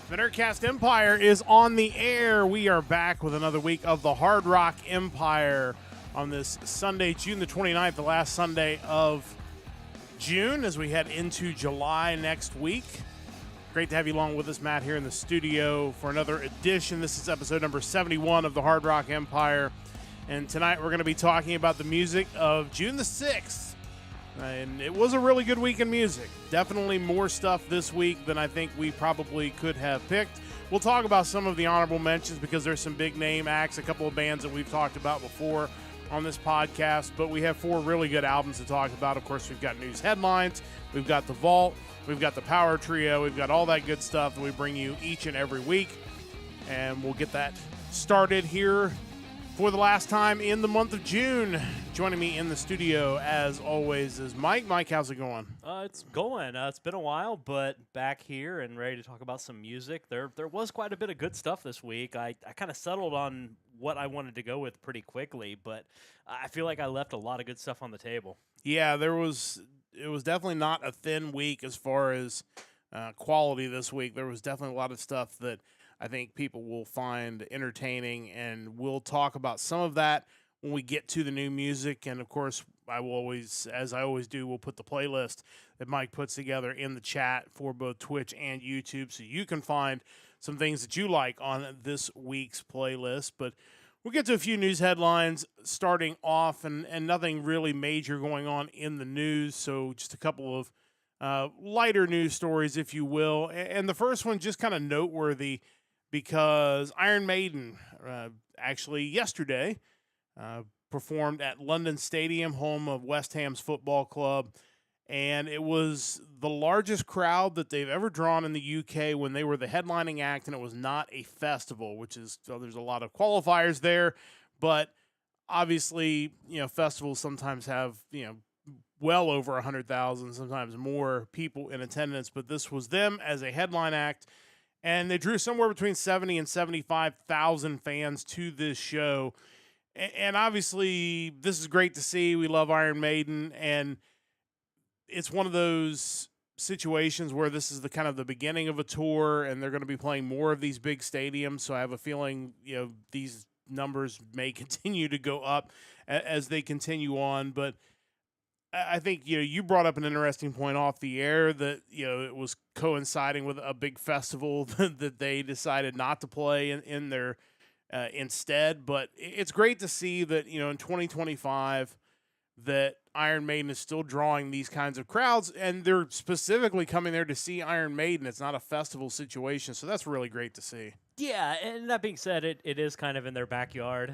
The Nerdcast Empire is on the air. We are back with another week of the Hard Rock Empire on this Sunday, June the 29th, the last Sunday of June as we head into July next week. Great to have you along with us, Matt, here in the studio for another edition. This is episode number 71 of the Hard Rock Empire. And tonight we're going to be talking about the music of June the 6th. And it was a really good week in music. Definitely more stuff this week than I think we probably could have picked. We'll talk about some of the honorable mentions because there's some big name acts, a couple of bands that we've talked about before on this podcast. But we have four really good albums to talk about. Of course, we've got news headlines. We've got The Vault. We've got the Power Trio. We've got all that good stuff that we bring you each and every week. And we'll get that started here for the last time in the month of June. Joining me in the studio, as always, is Mike. Mike, how's it going? It's going. It's been a while, but back here and ready to talk about some music. There was quite a bit of good stuff this week. I kind of settled on what I wanted to go with pretty quickly, but I feel like I left a lot of good stuff on the table. Yeah, it was definitely not a thin week as far as quality this week. There was definitely a lot of stuff that I think people will find entertaining, and we'll talk about some of that when we get to the new music. And of course, I will always, as I always do, we'll put the playlist that Mike puts together in the chat for both Twitch and YouTube, so you can find some things that you like on this week's playlist. But we'll get to a few news headlines starting off, and nothing really major going on in the news, so just a couple of lighter news stories, if you will. And the first one, just kind of noteworthy, because Iron Maiden actually yesterday performed at London Stadium, home of West Ham's football club, and it was the largest crowd that they've ever drawn in the UK when they were the headlining act, and it was not a festival, which is, so there's a lot of qualifiers there, but obviously, festivals sometimes have, well over 100,000, sometimes more people in attendance, but this was them as a headline act. And they drew somewhere between 70 and 75,000 fans to this show. And obviously, this is great to see. We love Iron Maiden. And it's one of those situations where this is the kind of the beginning of a tour, and they're going to be playing more of these big stadiums. So I have a feeling, these numbers may continue to go up as they continue on. But I think, you brought up an interesting point off the air that, it was coinciding with a big festival that they decided not to play in their instead. But it's great to see that, in 2025 that Iron Maiden is still drawing these kinds of crowds, and they're specifically coming there to see Iron Maiden. It's not a festival situation, so that's really great to see. Yeah, and that being said, it is kind of in their backyard.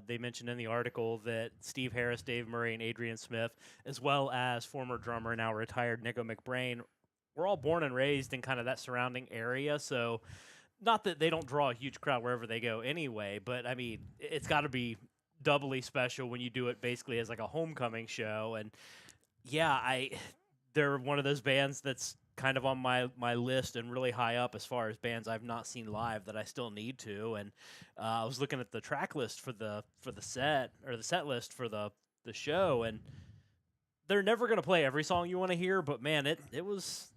They mentioned in the article that Steve Harris, Dave Murray, and Adrian Smith, as well as former drummer, now retired Nico McBrain, were all born and raised in kind of that surrounding area. So not that they don't draw a huge crowd wherever they go anyway, but, I mean, it's got to be doubly special when you do it basically as like a homecoming show. And, yeah, they're one of those bands that's kind of on my list and really high up as far as bands I've not seen live that I still need to. And I was looking at the track list for the set, or the set list for the show, and they're never going to play every song you want to hear, but man, it was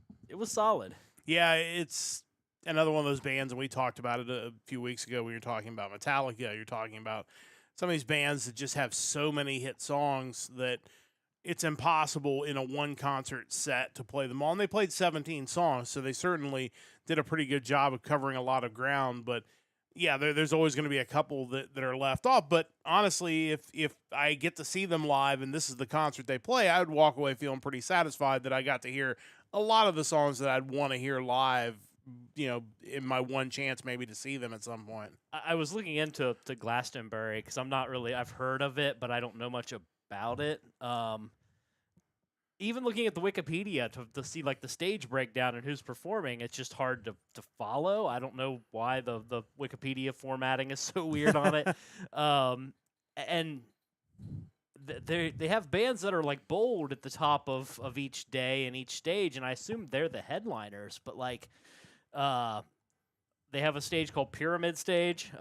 solid. Yeah, it's another one of those bands, and we talked about it a few weeks ago. We were talking about Metallica. You're talking about some of these bands that just have so many hit songs that it's impossible in a one concert set to play them all. And they played 17 songs, so they certainly did a pretty good job of covering a lot of ground. But yeah, there's always going to be a couple that are left off. But honestly, if I get to see them live and this is the concert they play, I would walk away feeling pretty satisfied that I got to hear a lot of the songs that I'd want to hear live, in my one chance maybe to see them at some point. I was looking into Glastonbury because I've heard of it, but I don't know much about it. Even looking at the Wikipedia to see like the stage breakdown and who's performing, it's just hard to follow. I don't know why the Wikipedia formatting is so weird on it. And they have bands that are like bold at the top of each day and each stage, and I assume they're the headliners, but like they have a stage called Pyramid Stage,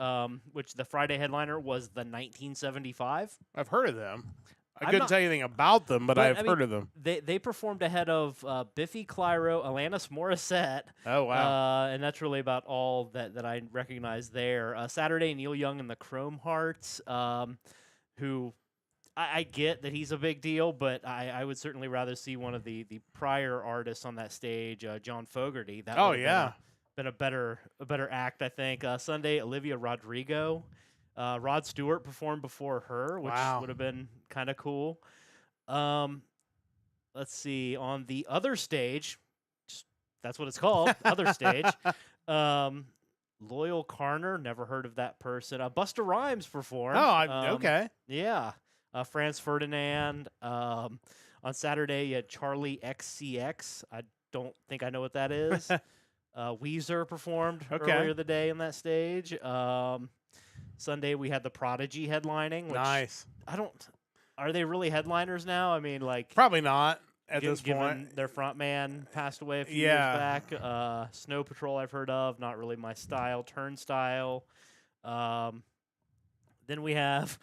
which the Friday headliner was the 1975. I've heard of them. I couldn't tell you anything about them, but I've heard of them. They performed ahead of Biffy Clyro, Alanis Morissette. Oh, wow. And that's really about all that I recognize there. Saturday, Neil Young and the Chrome Hearts, who I get that he's a big deal, but I would certainly rather see one of the prior artists on that stage, John Fogerty. That been a better act, I think. Sunday, Olivia Rodrigo. Rod Stewart performed before her, which would have been kind of cool. Let's see. On the other stage, that's what it's called, other stage. Loyal Carner, never heard of that person. Busta Rhymes performed. Oh, okay. Yeah. Franz Ferdinand. On Saturday, you had Charlie XCX. I don't think I know what that is. Weezer performed earlier the day on that stage. Sunday, we had the Prodigy headlining. Which nice. Are they really headliners now? I mean, like... Probably not at this given point. Their front man passed away a few years back. Snow Patrol I've heard of. Not really my style. Turnstile. Then we have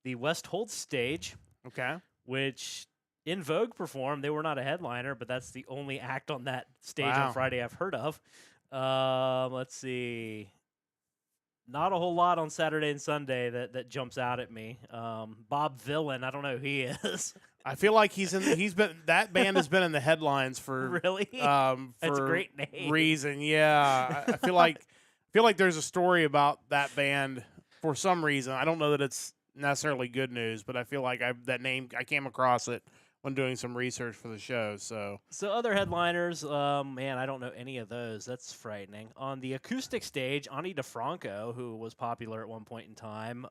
the West Holtz stage. Okay. Which In Vogue performed. They were not a headliner, but that's the only act on that stage on Friday I've heard of. Let's see... Not a whole lot on Saturday and Sunday that jumps out at me. Bob Villain, I don't know who he is. I feel like that band has been in the headlines for really. For that's a great name. Reason, yeah. I feel like there's a story about that band for some reason. I don't know that it's necessarily good news, but I feel like that name I came across it when doing some research for the show. So other headliners, man, I don't know any of those. That's frightening. On the acoustic stage, Ani DeFranco, who was popular at one point in time.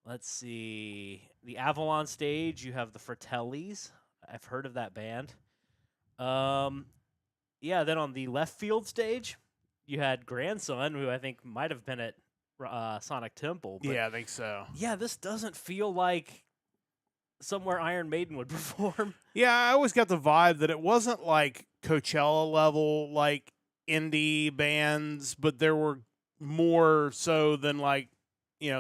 Let's see. The Avalon stage, you have the Fratellis. I've heard of that band. Yeah, then on the left field stage, you had Grandson, who I think might have been at Sonic Temple. But yeah, I think so. Yeah, this doesn't feel like somewhere Iron Maiden would perform. Yeah, I always got the vibe that it wasn't like Coachella level, like indie bands, but there were more so than like,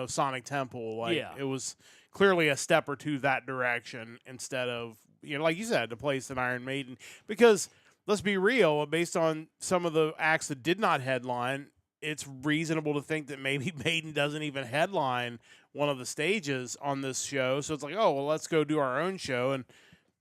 Sonic Temple. Like it was clearly a step or two that direction instead of, like you said, the place that Iron Maiden. Because let's be real, based on some of the acts that did not headline, it's reasonable to think that maybe Maiden doesn't even headline one of the stages on this show. So it's like, oh, well, let's go do our own show and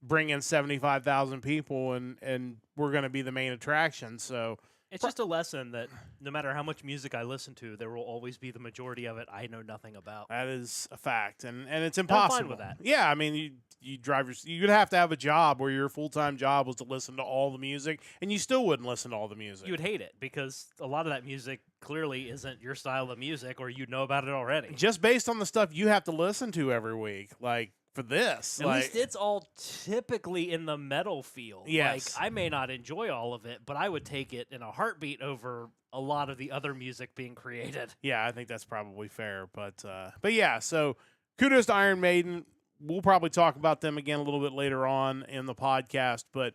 bring in 75,000 people, and we're going to be the main attraction. So it's just a lesson that no matter how much music I listen to, there will always be the majority of it I know nothing about. That is a fact, and it's impossible. I'm fine with that. Yeah, I mean, you'd have to have a job where your full-time job was to listen to all the music, and you still wouldn't listen to all the music. You would hate it because a lot of that music clearly isn't your style of music, or you know about it already. Just based on the stuff you have to listen to every week, like for this. At least it's all typically in the metal field. Yes. Like, I may not enjoy all of it, but I would take it in a heartbeat over a lot of the other music being created. Yeah, I think that's probably fair. But yeah, so kudos to Iron Maiden. We'll probably talk about them again a little bit later on in the podcast, but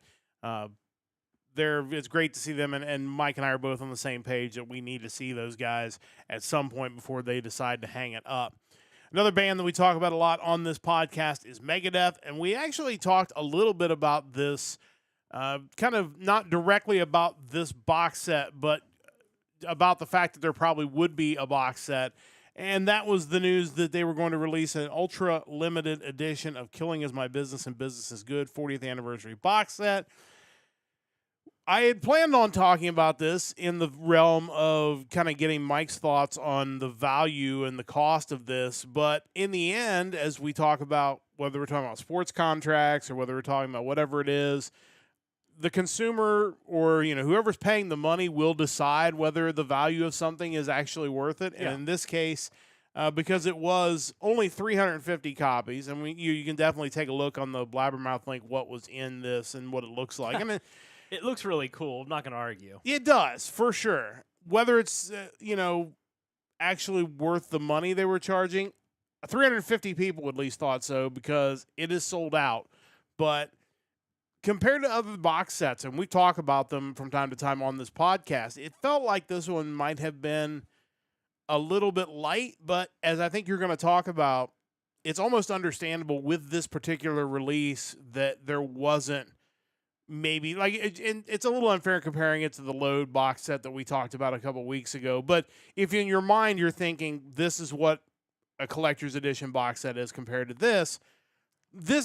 it's great to see them, and Mike and I are both on the same page that we need to see those guys at some point before they decide to hang it up. Another band that we talk about a lot on this podcast is Megadeth, and we actually talked a little bit about this, kind of not directly about this box set, but about the fact that there probably would be a box set, and that was the news that they were going to release an ultra-limited edition of Killing Is My Business and Business Is Good 40th Anniversary box set. I had planned on talking about this in the realm of kind of getting Mike's thoughts on the value and the cost of this, but in the end, as we talk about whether we're talking about sports contracts or whether we're talking about whatever it is, the consumer or whoever's paying the money will decide whether the value of something is actually worth it. And in this case, because it was only 350 copies, and you can definitely take a look on the Blabbermouth link what was in this and what it looks like. I mean, it looks really cool. I'm not going to argue. It does, for sure. Whether it's, actually worth the money they were charging, 350 people at least thought so because it is sold out. But compared to other box sets, and we talk about them from time to time on this podcast, it felt like this one might have been a little bit light. But as I think you're going to talk about, it's almost understandable with this particular release that there wasn't maybe like and it's a little unfair comparing it to the Load box set that we talked about a couple weeks ago. But if in your mind you're thinking this is what a collector's edition box set is compared to this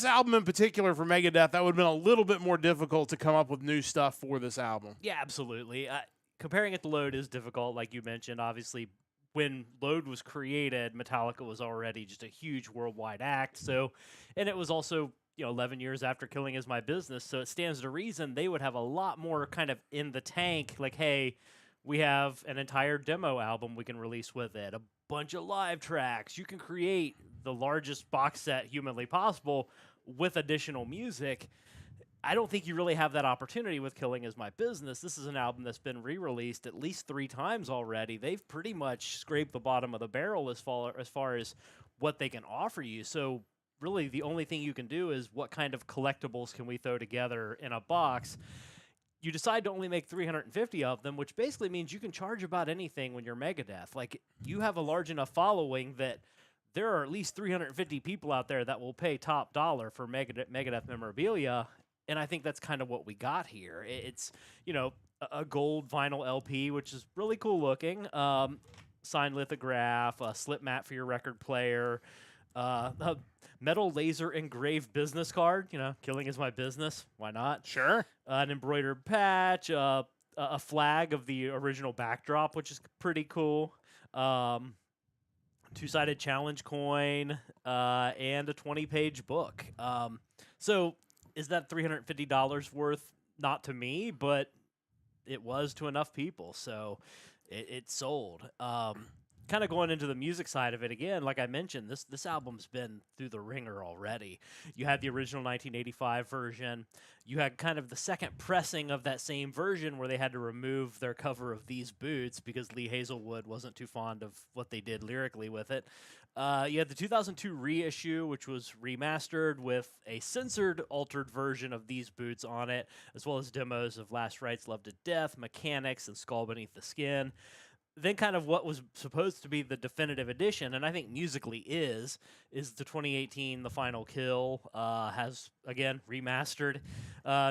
album in particular for Megadeth, that would have been a little bit more difficult to come up with new stuff for this album. Yeah, absolutely. Comparing it to Load is difficult, like you mentioned. Obviously, when Load was created, Metallica was already just a huge worldwide act. So, and it was also 11 years after Killing Is My Business. So it stands to reason they would have a lot more kind of in the tank. Like, hey, we have an entire demo album we can release with it, a bunch of live tracks. You can create the largest box set humanly possible with additional music. I don't think you really have that opportunity with Killing Is My Business. This is an album that's been re-released at least 3 times already. They've pretty much scraped the bottom of the barrel as far as what they can offer you. So really the only thing you can do is what kind of collectibles can we throw together in a box. You decide to only make 350 of them, which basically means you can charge about anything when you're Megadeth. Like, you have a large enough following that there are at least 350 people out there that will pay top dollar for Megadeth memorabilia, and I think that's kind of what we got here. It's, a gold vinyl LP, which is really cool looking, signed lithograph, a slip mat for your record player, a metal laser engraved business card, Killing Is My Business, why not? Sure. An embroidered patch, a flag of the original backdrop, which is pretty cool. 2-sided challenge coin, and a 20-page book. So is that $350 worth? Not to me, but it was to enough people, so it sold. Kind of going into the music side of it again, like I mentioned, this album's been through the ringer already. You had the original 1985 version. You had kind of the second pressing of that same version where they had to remove their cover of These Boots because Lee Hazelwood wasn't too fond of what they did lyrically with it. You had the 2002 reissue, which was remastered with a censored, altered version of These Boots on it, as well as demos of Last Rites, Love to Death, Mechanics, and Skull Beneath the Skin. Then kind of what was supposed to be the definitive edition, and I think musically is the 2018 The Final Kill, has, again, remastered.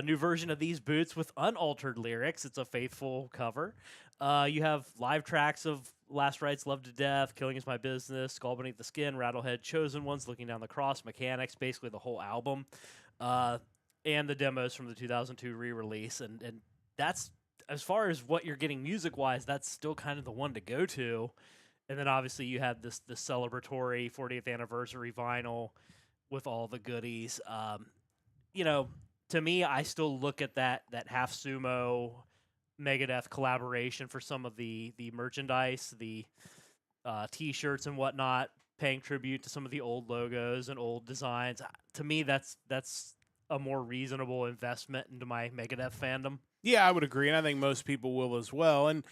New version of These Boots with unaltered lyrics. It's a faithful cover. You have live tracks of Last Rites, Love to Death, Killing Is My Business, Skull Beneath the Skin, Rattlehead, Chosen Ones, Looking Down the Cross, Mechanics, basically the whole album, and the demos from the 2002 re-release, and that's, as far as what you're getting music-wise, that's still kind of the one to go to. And then obviously you had this celebratory 40th anniversary vinyl with all the goodies. To me, I still look at that half sumo Megadeth collaboration for some of the merchandise, the T-shirts and whatnot, paying tribute to some of the old logos and old designs. To me, that's a more reasonable investment into my Megadeth fandom. Yeah, I would agree, and I think most people will as well. And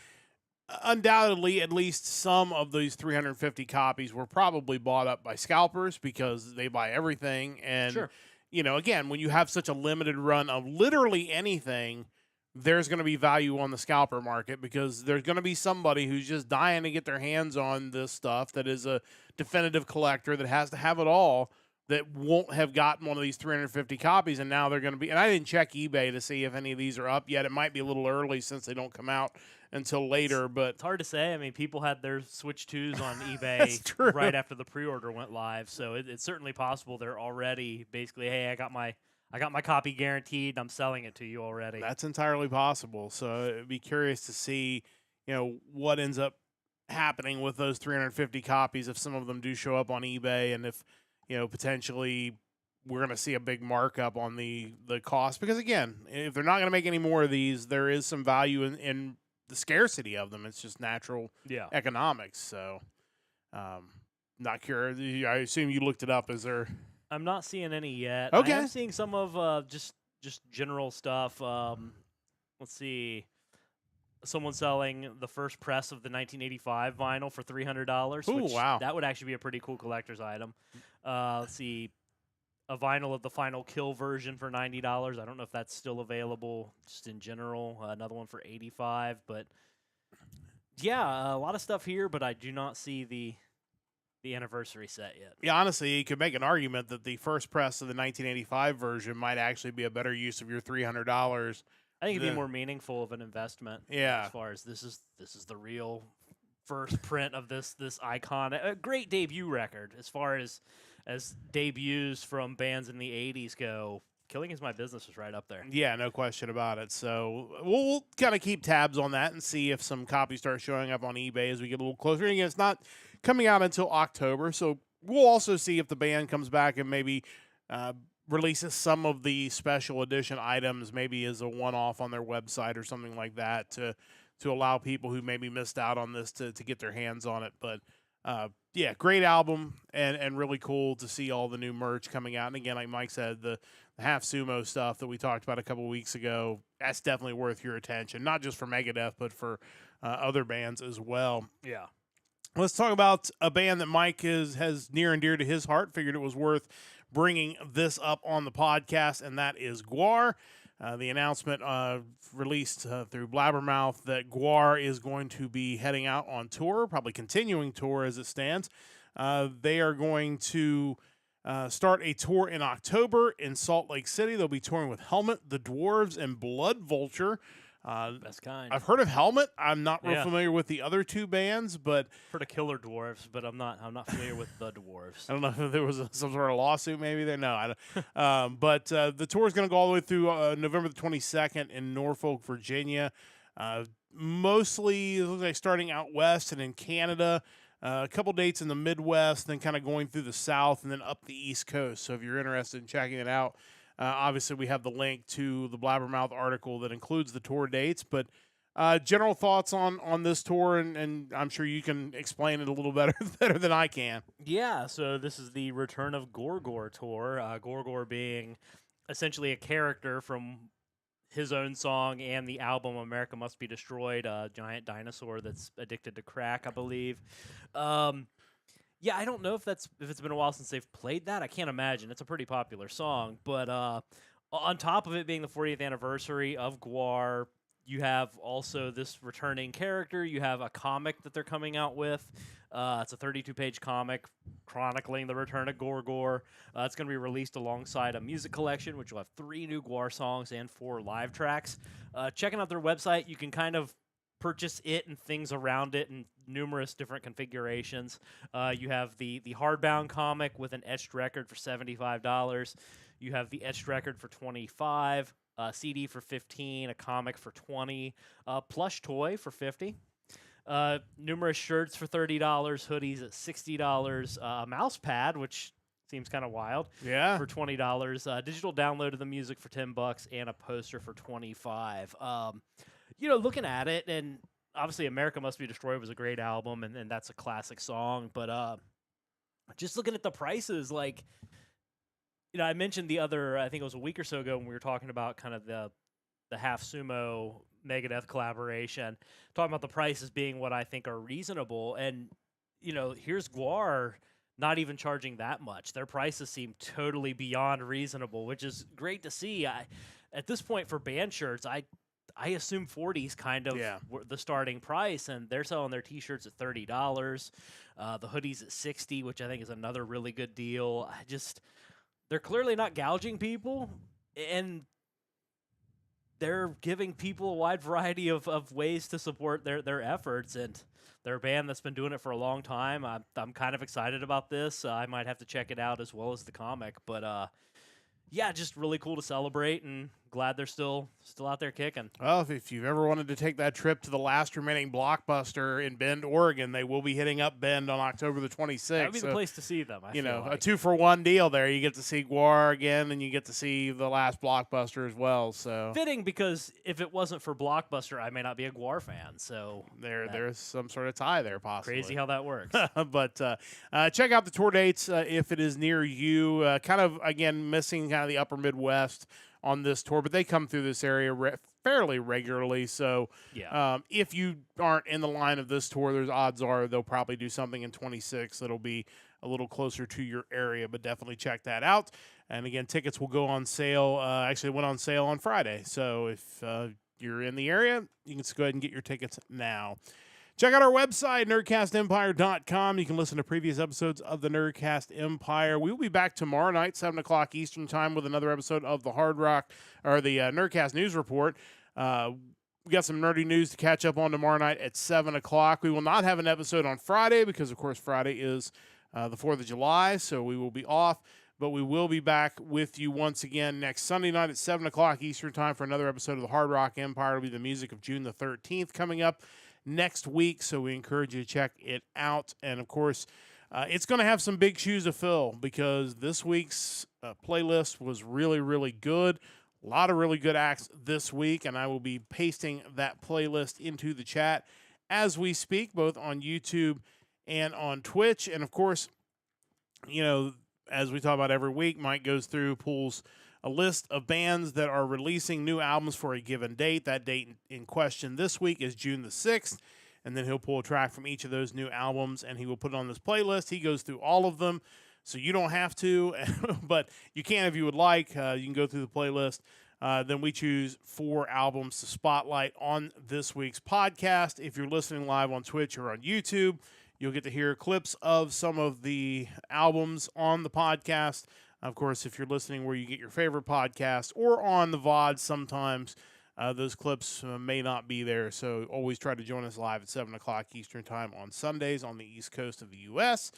undoubtedly, at least some of these 350 copies were probably bought up by scalpers because they buy everything. And, Sure. Again, when you have such a limited run of literally anything, there's going to be value on the scalper market because there's going to be somebody who's just dying to get their hands on this stuff that is a definitive collector that has to have it all, that won't have gotten one of these 350 copies, and now they're going to be... And I didn't check eBay to see if any of these are up yet. It might be a little early since they don't come out until later, but... It's hard to say. I mean, people had their Switch 2s on eBay right after the pre-order went live, so it's certainly possible they're already basically, hey, I got my copy guaranteed, I'm selling it to you already. That's entirely possible, so it'd be curious to see, what ends up happening with those 350 copies if some of them do show up on eBay, and if... potentially we're going to see a big markup on the cost. Because, again, if they're not going to make any more of these, there is some value in the scarcity of them. It's just natural economics. So, not curious. I assume you looked it up. Is there... I'm not seeing any yet. Okay. I am seeing some of just general stuff. Let's see. Someone selling the first press of the 1985 vinyl for $300. Ooh, wow. That would actually be a pretty cool collector's item. Let's see. A vinyl of the Final Kill version for $90. I don't know if that's still available just in general. Another one for $85. But, yeah, a lot of stuff here, but I do not see the the anniversary set yet. Yeah, honestly, you could make an argument that the first press of the 1985 version might actually be a better use of your $300. I think it'd be more meaningful of an investment. Yeah. As far as this is the real first print of this icon, a great debut record as far as debuts from bands in the 80s go. Killing Is My Business is right up there. Yeah, no question about it. So we'll kind of keep tabs on that and see if some copies start showing up on eBay as we get a little closer. And again, it's not coming out until October, so we'll also see if the band comes back and maybe releases some of the special edition items, maybe as a one-off on their website or something like that to allow people who maybe missed out on this to get their hands on it. But yeah, great album and really cool to see all the new merch coming out. And again, like Mike said, the Half Sumo stuff that we talked about a couple of weeks ago, that's definitely worth your attention, not just for Megadeth, but for other bands as well. Yeah. Let's talk about a band that Mike has near and dear to his heart. Figured it was worth bringing this up on the podcast, and that is GWAR. The announcement released through Blabbermouth that GWAR is going to be heading out on tour, probably continuing tour as it stands. They are going to start a tour in October in Salt Lake City. They'll be touring with Helmet, The Dwarves, and Blood Vulture. Best kind. I've heard of Helmet. I'm not real familiar with the other two bands, but heard of Killer Dwarves, but I'm not familiar with The Dwarves. I don't know if there was some sort of lawsuit maybe there. No, I don't. But the tour is going to go all the way through November the 22nd in Norfolk, Virginia. Mostly, it looks like starting out west and in Canada. A couple dates in the Midwest, then kind of going through the South and then up the East Coast. So if you're interested in checking it out, obviously we have the link to the Blabbermouth article that includes the tour dates. But general thoughts on this tour, and I'm sure you can explain it a little better than I can. Yeah, so this is the Return of GWAR tour. GWAR being essentially a character from his own song and the album America Must Be Destroyed, a giant dinosaur that's addicted to crack, I believe. Yeah, I don't know if it's been a while since they've played that. I can't imagine. It's a pretty popular song. But on top of it being the 40th anniversary of GWAR, you have also this returning character. You have a comic that they're coming out with. It's a 32-page comic chronicling the return of GWAR. It's going to be released alongside a music collection, which will have 3 new GWAR songs and 4 live tracks. Checking out their website, you can kind of purchase it and things around it in numerous different configurations. You have the hardbound comic with an etched record for $75. You have the etched record for $25. CD for $15, a comic for $20, plush toy for $50. Numerous shirts for $30, hoodies at $60, a mouse pad, which seems kind of wild, for $20, digital download of the music for $10, and a poster for $25. Looking at it, and obviously America Must Be Destroyed was a great album, and that's a classic song, but just looking at the prices, like, I mentioned the other, I think it was a week or so ago when we were talking about kind of the Half Sumo Megadeth collaboration, talking about the prices being what I think are reasonable. And, here's GWAR not even charging that much. Their prices seem totally beyond reasonable, which is great to see. At this point for band shirts, I assume 40 is kind of the starting price, and they're selling their T-shirts at $30. The hoodies at $60, which I think is another really good deal. They're clearly not gouging people, and they're giving people a wide variety of ways to support their efforts, and they're a band that's been doing it for a long time. I'm kind of excited about this. I might have to check it out as well as the comic, but just really cool to celebrate, and glad they're still out there kicking. Well, if you've ever wanted to take that trip to the last remaining Blockbuster in Bend, Oregon, they will be hitting up Bend on October the 26th. That would be the place to see them. I feel like a 2-for-1 deal there. You get to see GWAR again, and you get to see the last Blockbuster as well. So fitting, because if it wasn't for Blockbuster, I may not be a GWAR fan. So there's some sort of tie there, possibly. Crazy how that works. But check out the tour dates if it is near you. Kind of, again, missing kind of the upper Midwest on this tour, but they come through this area fairly regularly. So if you aren't in the line of this tour, there's odds are they'll probably do something in 26 that'll be a little closer to your area, but definitely check that out. And again, tickets will go on sale. Actually went on sale on Friday. So if you're in the area, you can just go ahead and get your tickets now. Check out our website, nerdcastempire.com. You can listen to previous episodes of the Nerdcast Empire. We will be back tomorrow night, 7 o'clock Eastern Time, with another episode of the Nerdcast News Report. We got some nerdy news to catch up on tomorrow night at 7 o'clock. We will not have an episode on Friday because, of course, Friday is the 4th of July, so we will be off. But we will be back with you once again next Sunday night at 7 o'clock Eastern Time for another episode of the Hard Rock Empire. It'll be the music of June the 13th coming up next week, so we encourage you to check it out. And, of course, it's going to have some big shoes to fill because this week's playlist was really, really good. A lot of really good acts this week, and I will be pasting that playlist into the chat as we speak, both on YouTube and on Twitch. And, of course, you know, as we talk about every week, Mike goes through, pulls a list of bands that are releasing new albums for a given date. That date in question this week is June the 6th, and then he'll pull a track from each of those new albums, and he will put it on this playlist. He goes through all of them, so you don't have to, but you can if you would like. You can go through the playlist. Then we choose 4 albums to spotlight on this week's podcast. If you're listening live on Twitch or on YouTube, you'll get to hear clips of some of the albums on the podcast. Of course, if you're listening where you get your favorite podcast or on the VOD, sometimes those clips may not be there. So always try to join us live at 7 o'clock Eastern Time on Sundays on the East Coast of the U.S.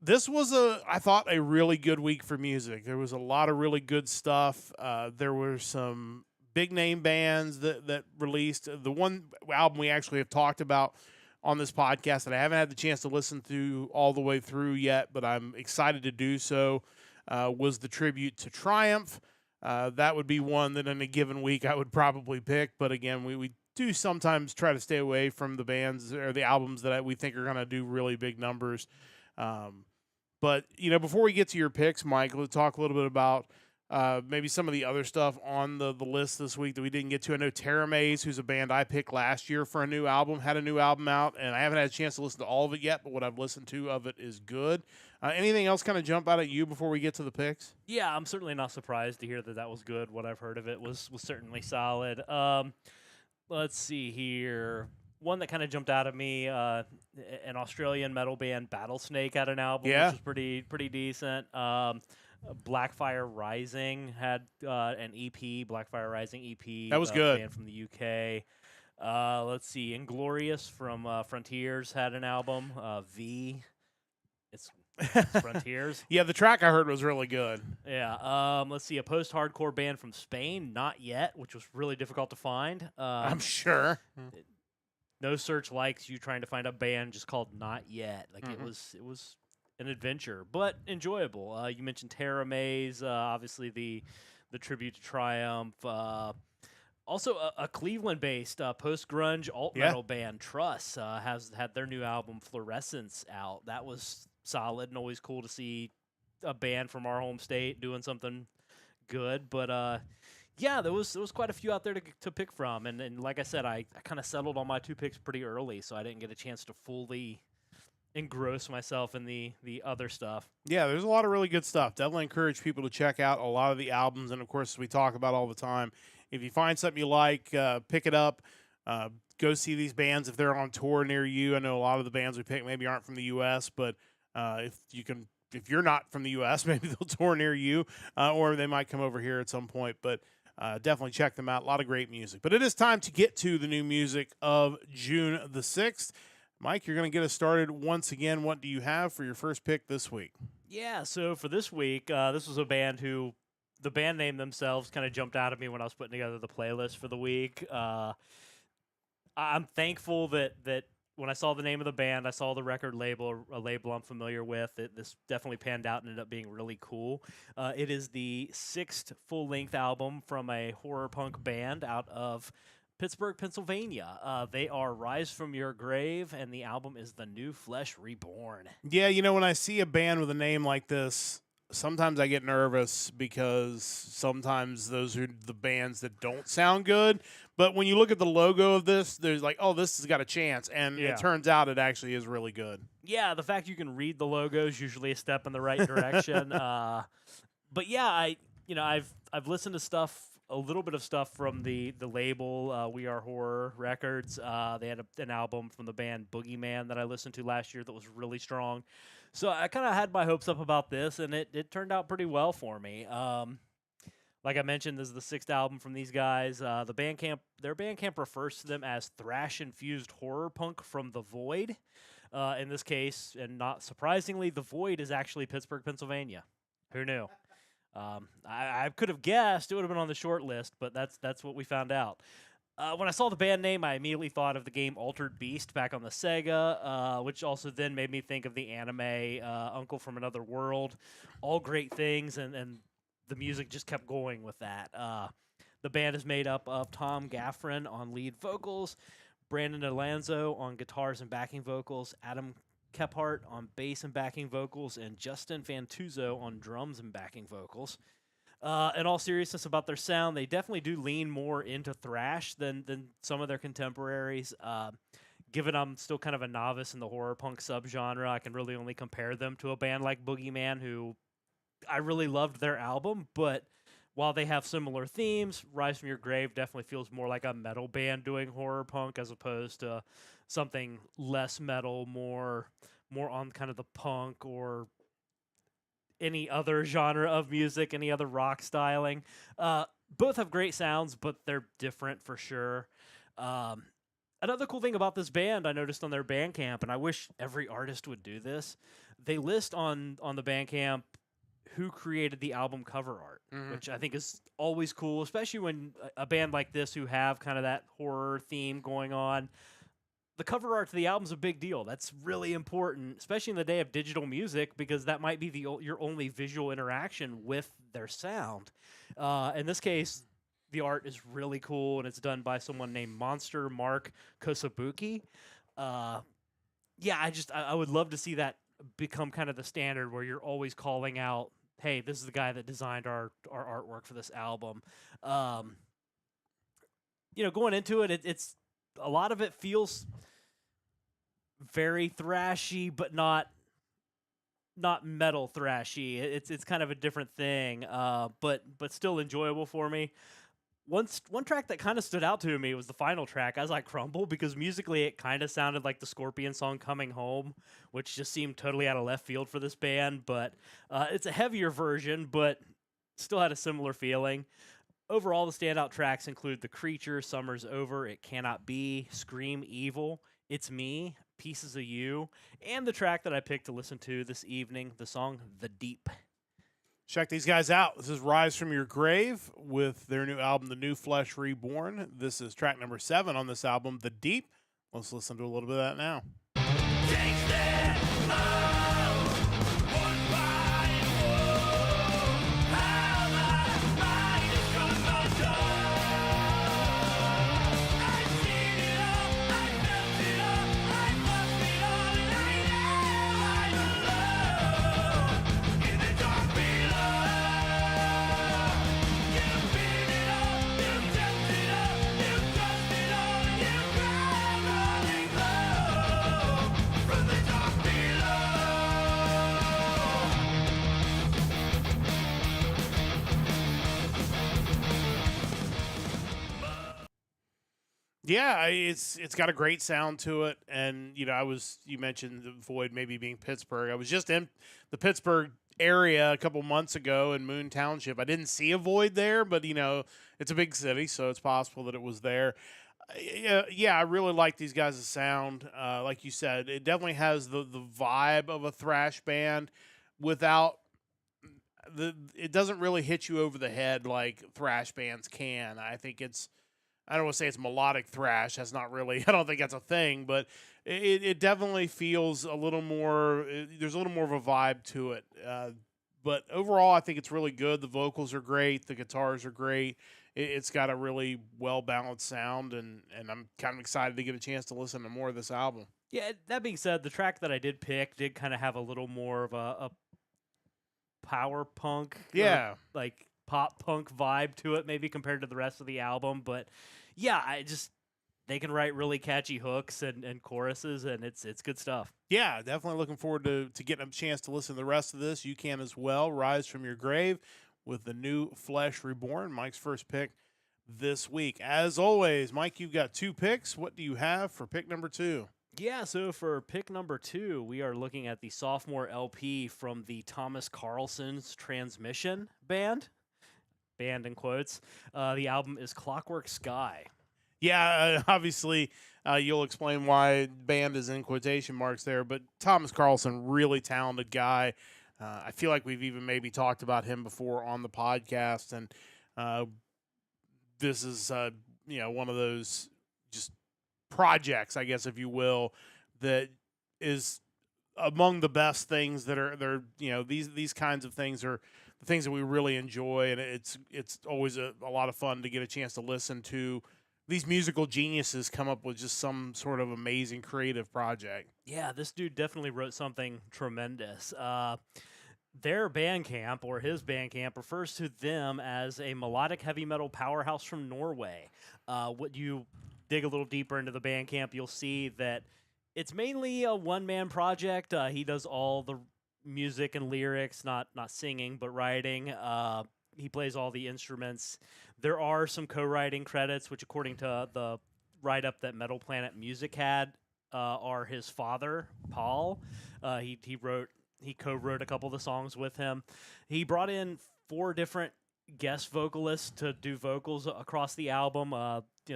This was, I thought, a really good week for music. There was a lot of really good stuff. There were some big-name bands that released. The one album we actually have talked about on this podcast that I haven't had the chance to listen to all the way through yet, but I'm excited to do so, was the tribute to Triumph. That would be one that in a given week I would probably pick, but again, we do sometimes try to stay away from the bands or the albums that we think are going to do really big numbers. But, you know, before we get to your picks, Mike, let's talk a little bit about maybe some of the other stuff on the list this week that we didn't get to. I know Terra Maze, who's a band I picked last year for a new album, had a new album out, and I haven't had a chance to listen to all of it yet, but what I've listened to of it is good. Anything else kind of jump out at you before we get to the picks? Yeah, I'm certainly not surprised to hear that was good. What I've heard of it was certainly solid. Let's see here. One that kind of jumped out at me, an Australian metal band, Battlesnake, had an album, which was pretty decent. Blackfire Rising had an EP, Blackfire Rising EP. That was good. Band from the UK. Let's see, Inglorious from Frontiers had an album. It's Frontiers. Yeah, the track I heard was really good. Yeah. Let's see, a post-hardcore band from Spain, Not Yet, which was really difficult to find. I'm sure. No Search likes you trying to find a band just called Not Yet. Like it was an adventure, but enjoyable. You mentioned Terra Maze, obviously the tribute to Triumph. Also, a Cleveland-based post-grunge alt-metal band, Truss, has had their new album Fluorescence out. That was solid and always cool to see a band from our home state doing something good. But yeah, there was quite a few out there to pick from, and like I said, I kind of settled on my 2 picks pretty early, so I didn't get a chance to fully engross myself in the other stuff. Yeah, there's a lot of really good stuff. Definitely encourage people to check out a lot of the albums, and of course, we talk about all the time. If you find something you like, pick it up. Go see these bands if they're on tour near you. I know a lot of the bands we pick maybe aren't from the U.S., but if you're not from the U.S., maybe they'll tour near you, or they might come over here at some point. But definitely check them out. A lot of great music. But it is time to get to the new music of June the 6th. Mike, you're going to get us started once again. What do you have for your first pick this week? Yeah, so for this week, this was a band who the band name themselves kind of jumped out at me when I was putting together the playlist for the week. I'm thankful that when I saw the name of the band, I saw the record label, a label I'm familiar with. This definitely panned out and ended up being really cool. It is the 6th full-length album from a horror punk band out of Pittsburgh, Pennsylvania. They are Rise From Your Grave, and the album is The New Flesh Reborn. Yeah, you know, when I see a band with a name like this, sometimes I get nervous because sometimes those are the bands that don't sound good. But when you look at the logo of this, there's like, oh, this has got a chance. And it turns out it actually is really good. Yeah, the fact you can read the logo is usually a step in the right direction. But yeah, I've listened to stuff a little bit of stuff from the label We Are Horror Records. They had an album from the band Boogeyman that I listened to last year that was really strong. So I kind of had my hopes up about this, and it turned out pretty well for me. Like I mentioned, this is the 6th album from these guys. Their Bandcamp refers to them as thrash-infused horror punk from the Void. In this case, and not surprisingly, the Void is actually Pittsburgh, Pennsylvania. Who knew? I could have guessed it would have been on the short list, but that's what we found out. When I saw the band name, I immediately thought of the game Altered Beast back on the Sega, which also then made me think of the anime Uncle from Another World. All great things, and the music just kept going with that. The band is made up of Tom Gaffron on lead vocals, Brandon Alonzo on guitars and backing vocals, Adam Kephart on bass and backing vocals, and Justin Fantuzzo on drums and backing vocals. In all seriousness about their sound, they definitely do lean more into thrash than some of their contemporaries. Given I'm still kind of a novice in the horror punk subgenre, I can really only compare them to a band like Boogeyman, who I really loved their album, but while they have similar themes, Rise From Your Grave definitely feels more like a metal band doing horror punk as opposed to something less metal, more on kind of the punk or any other genre of music, any other rock styling. Both have great sounds, but they're different for sure. Another cool thing about this band I noticed on their Bandcamp, and I wish every artist would do this, they list on the Bandcamp who created the album cover art, which I think is always cool, especially when a band like this who have kind of that horror theme going on. The cover art to the album's a big deal. That's really important, especially in the day of digital music, because that might be your only visual interaction with their sound. In this case, the art is really cool, and it's done by someone named Monster Mark Kosabuki. I would love to see that become kind of the standard where you're always calling out, hey, this is the guy that designed our artwork for this album. Going into it, it's a lot of it feels very thrashy, but not metal thrashy. It's kind of a different thing, but still enjoyable for me. One track that kind of stood out to me was the final track, As I Crumble, because musically it kind of sounded like the Scorpion song Coming Home, which just seemed totally out of left field for this band, but it's a heavier version, but still had a similar feeling. Overall, the standout tracks include The Creature, Summer's Over, It Cannot Be, Scream Evil, It's Me, Pieces of You, and the track that I picked to listen to this evening, the song The Deep. Check these guys out. This is Rise From Your Grave with their new album, The New Flesh Reborn. This is track number 7 on this album, The Deep. Let's listen to a little bit of that now. Yeah, it's got a great sound to it, and you mentioned the Void maybe being Pittsburgh. I was just in the Pittsburgh area a couple months ago in Moon Township. I didn't see a Void there, but it's a big city, so it's possible that it was there. Yeah, I really like these guys' sound. Like you said, it definitely has the vibe of a thrash band without it doesn't really hit you over the head like thrash bands can. I don't want to say it's melodic thrash. That's not really, I don't think that's a thing, but it definitely feels a little more, there's a little more of a vibe to it. But overall, I think it's really good. The vocals are great. The guitars are great. It's got a really well-balanced sound, and I'm kind of excited to get a chance to listen to more of this album. Yeah, that being said, the track that I did pick did kind of have a little more of a power punk, like pop punk vibe to it, maybe compared to the rest of the album. But yeah, they can write really catchy hooks and choruses, and it's good stuff. Yeah, definitely looking forward to getting a chance to listen to the rest of this. You can as well. Rise From Your Grave with The New Flesh Reborn, Mike's first pick this week. As always, Mike, you've got 2 picks. What do you have for pick number 2? Yeah, so for pick number 2, we are looking at the sophomore LP from the Thomas Carlsen's Transmission band in quotes. The album is Clockwork Sky. Yeah, obviously, you'll explain why band is in quotation marks there, but Thomas Carlsen, really talented guy. I feel like we've even maybe talked about him before on the podcast, and this is one of those just projects, I guess, if you will, that is among the best things that are these kinds of things are the things that we really enjoy, and it's always a lot of fun to get a chance to listen to these musical geniuses come up with just some sort of amazing creative project. Yeah, this dude definitely wrote something tremendous. Their Bandcamp, or his Bandcamp, refers to them as a melodic heavy metal powerhouse from Norway. What you dig a little deeper into the Bandcamp, you'll see that it's mainly a one-man project. He does all the music and lyrics, not singing, but writing. He plays all the instruments. There are some co-writing credits, which according to the write-up that Metal Planet Music had, are his father, Paul. He co-wrote a couple of the songs with him. He brought in 4 different guest vocalists to do vocals across the album.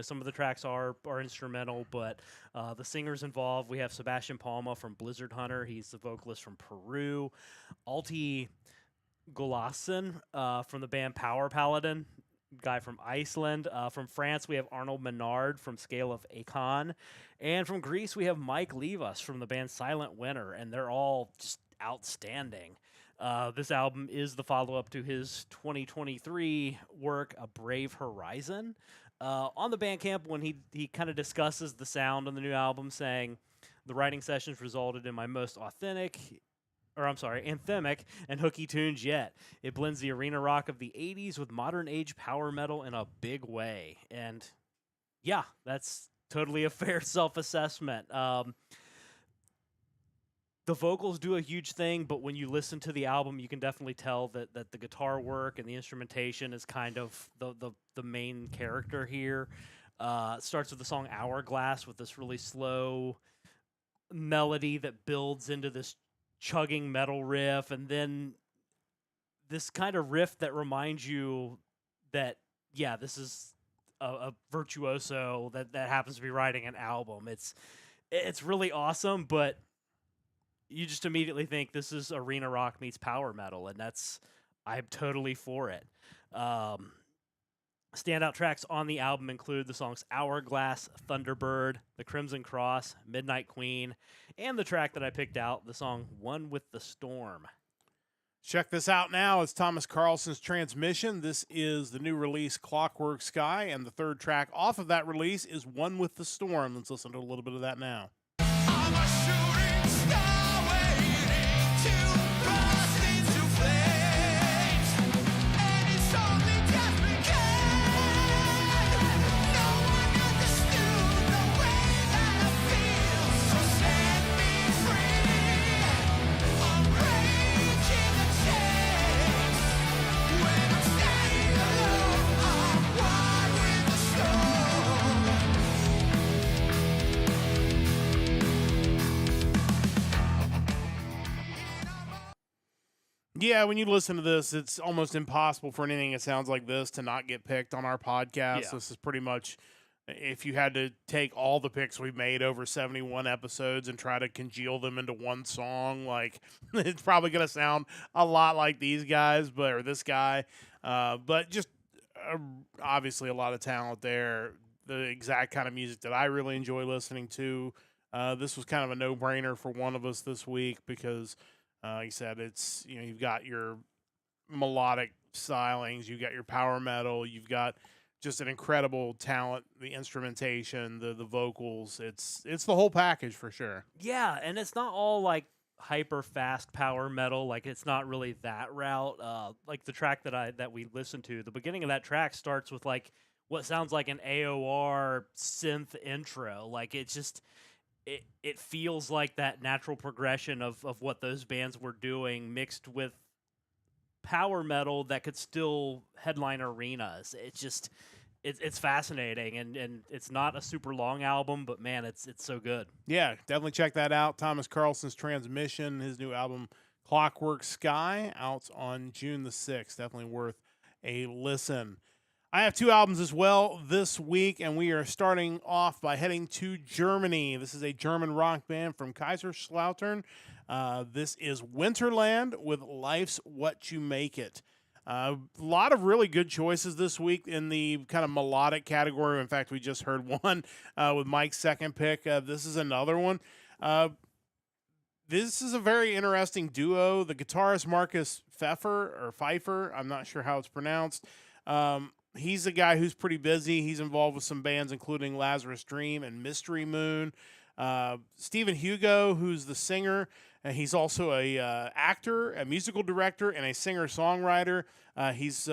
Some of the tracks are instrumental, but the singers involved, we have Sebastian Palma from Blizzard Hunter. He's the vocalist from Peru. Alti Golassen from the band Power Paladin, guy from Iceland. From France, we have Arnold Menard from Scale of Akon. And from Greece, we have Mike Levas from the band Silent Winter, and they're all just outstanding. This album is the follow-up to his 2023 work, A Brave Horizon. On the Bandcamp, when he kind of discusses the sound on the new album, saying, the writing sessions resulted in my most anthemic and hooky tunes yet. It blends the arena rock of the 80s with modern age power metal in a big way. And yeah, that's totally a fair self-assessment. The vocals do a huge thing, but when you listen to the album, you can definitely tell that the guitar work and the instrumentation is kind of the main character here. It starts with the song Hourglass with this really slow melody that builds into this chugging metal riff, and then this kind of riff that reminds you that, yeah, this is a virtuoso that happens to be writing an album. It's really awesome, but you just immediately think this is arena rock meets power metal, and I'm totally for it. Standout tracks on the album include the songs Hourglass, Thunderbird, The Crimson Cross, Midnight Queen, and the track that I picked out, the song One with the Storm. Check this out now. It's Thomas Carlsen's Transmission. This is the new release, Clockwork Sky, and the 3rd track off of that release is One with the Storm. Let's listen to a little bit of that now. I'm a shooting star waiting to burst into flames, and it's only just begun. No one understood the way that I feel, so set me free. I'm breaking the chains. When I'm standing alone, I'm one with the storm. Yeah, when you listen to this, it's almost impossible for anything that sounds like this to not get picked on our podcast. Yeah. This is pretty much, if you had to take all the picks we've made over 71 episodes and try to congeal them into one song, like, it's probably going to sound a lot like these guys, or this guy. But just obviously a lot of talent there. The exact kind of music that I really enjoy listening to. This was kind of a no-brainer for one of us this week because, like I said, it's, you've got your melodic stylings, you've got your power metal, you've got just an incredible talent, the instrumentation, the vocals. It's the whole package for sure. Yeah, and it's not all like hyper fast power metal. Like, it's not really that route. Like the track that we listened to, the beginning of that track starts with like what sounds like an AOR synth intro. Like, it's just it feels like that natural progression of what those bands were doing, mixed with power metal that could still headline arenas. It's just it's fascinating, and it's not a super long album, but man, it's so good. Yeah, definitely check that out. Thomas Carlsen's Transmission, his new album Clockwork Sky, out on June the 6th. Definitely worth a listen. I have 2 albums as well this week, and we are starting off by heading to Germany. This is a German rock band from Kaiserslautern. This is Winterland with Life's What You Make It. A lot of really good choices this week in the kind of melodic category. In fact, we just heard one with Mike's second pick. This is another one. This is a very interesting duo. The guitarist Marcus Pfeiffer, I'm not sure how it's pronounced. He's a guy who's pretty busy. He's involved with some bands, including Lazarus Dream and Mystery Moon. Stephen Hugo, who's the singer, he's also a actor, a musical director, and a singer-songwriter. He's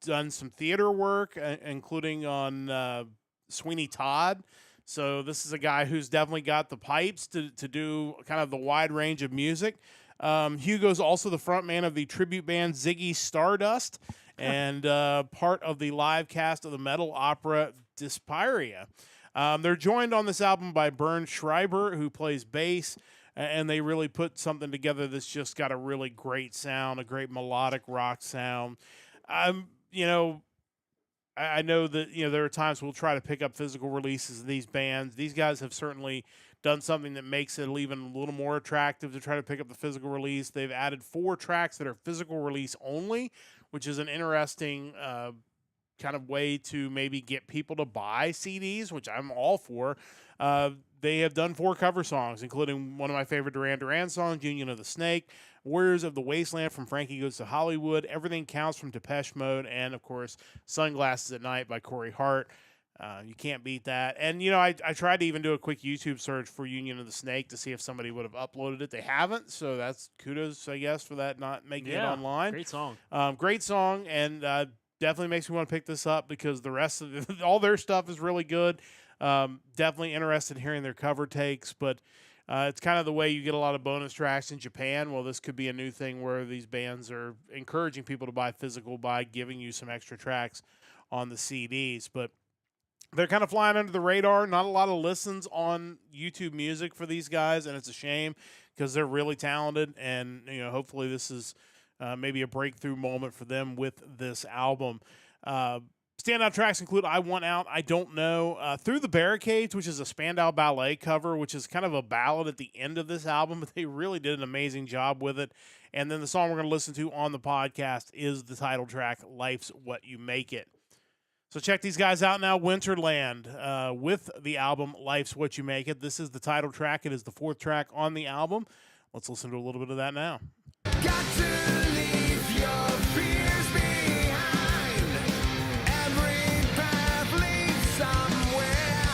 done some theater work, including on Sweeney Todd. So this is a guy who's definitely got the pipes to do kind of the wide range of music. Hugo's also the frontman of the tribute band Ziggy Stardust and part of the live cast of the metal opera Disperia. They're joined on this album by Bernd Schreiber, who plays bass, and they really put something together that's just got a really great sound, a great melodic rock sound. I know that there are times we'll try to pick up physical releases of these bands. These guys have certainly done something that makes it even a little more attractive to try to pick up the physical release. They've added 4 tracks that are physical release only, which is an interesting kind of way to maybe get people to buy CDs, which I'm all for. They have done 4 cover songs, including one of my favorite Duran Duran songs, Union of the Snake, Warriors of the Wasteland from Frankie Goes to Hollywood, Everything Counts from Depeche Mode, and, of course, Sunglasses at Night by Corey Hart. You can't beat that. And, I tried to even do a quick YouTube search for Union of the Snake to see if somebody would have uploaded it. They haven't, so that's kudos, I guess, for that not making it online. Great song. Great song, and definitely makes me want to pick this up because the rest of all their stuff is really good. Definitely interested in hearing their cover takes, but it's kind of the way you get a lot of bonus tracks in Japan. Well, this could be a new thing where these bands are encouraging people to buy physical by giving you some extra tracks on the CDs. But they're kind of flying under the radar. Not a lot of listens on YouTube Music for these guys, and it's a shame because they're really talented. And hopefully this is maybe a breakthrough moment for them with this album. Standout tracks include I Want Out, I Don't Know, Through the Barricades, which is a Spandau Ballet cover, which is kind of a ballad at the end of this album, but they really did an amazing job with it. And then the song we're going to listen to on the podcast is the title track, Life's What You Make It. So check these guys out now, Winterland, with the album Life's What You Make It. This is the title track. It is the 4th track on the album. Let's listen to a little bit of that now. Got to leave your fears behind. Every path leads somewhere.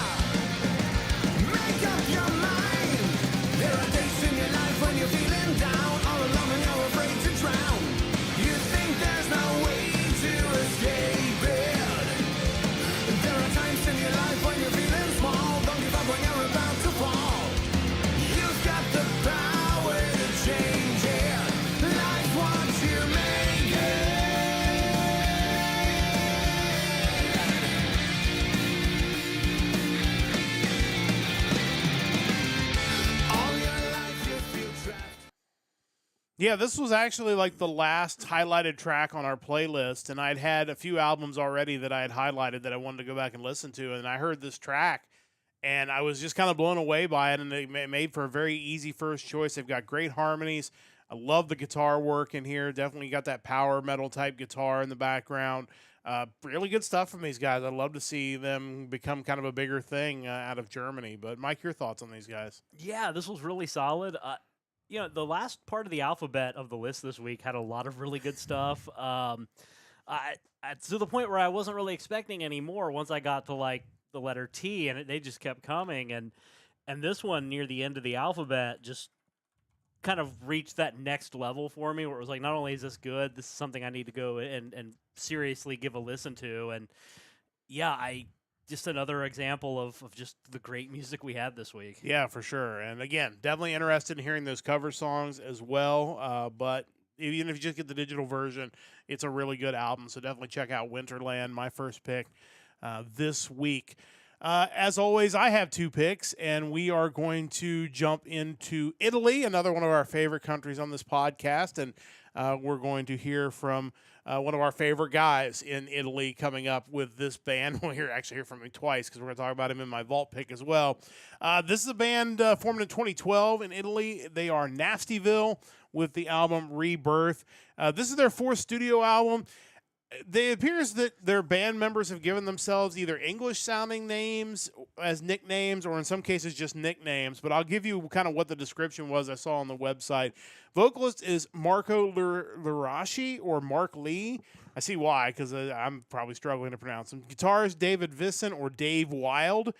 Make up your mind. There are days in your life when you're feeling down, all alone and you're afraid to drown. You think there's no way to escape it. There are times in your life when you're feeling small. Don't give up when you're about to fall. You've got the power to change it. Life's what you make it. All your life you feel trapped. Yeah, this was actually like the last highlighted track on our playlist, and I'd had a few albums already that I had highlighted that I wanted to go back and listen to, and I heard this track, and I was just kind of blown away by it, and they made for a very easy first choice. They've got great harmonies. I love the guitar work in here. Definitely got that power metal type guitar in the background. Really good stuff from these guys. I'd love to see them become kind of a bigger thing out of Germany. But Mike, your thoughts on these guys? Yeah, this was really solid. The last part of the alphabet of the list this week had a lot of really good stuff. To the point where I wasn't really expecting any more once I got to like the letter T, and they just kept coming. And this one near the end of the alphabet just kind of reached that next level for me, where it was like, not only is this good, this is something I need to go and seriously give a listen to. And yeah, just another example of just the great music we had this week. Yeah, for sure. And again, definitely interested in hearing those cover songs as well. But even if you just get the digital version, it's a really good album. So definitely check out Winterland, my first pick this week. As always, I have 2 picks, and we are going to jump into Italy, another one of our favorite countries on this podcast, and we're going to hear from one of our favorite guys in Italy coming up with this band. We'll actually hear from him twice because we're going to talk about him in my vault pick as well. This is a band formed in 2012 in Italy. They are Nastyville with the album Rebirth. This is their 4th studio album. It appears that their band members have given themselves either English-sounding names as nicknames or in some cases just nicknames, but I'll give you kind of what the description was I saw on the website. Vocalist is Marco Lirashi or Mark Lee. I see why, because I'm probably struggling to pronounce him. Guitarist David Visson or Dave Wild.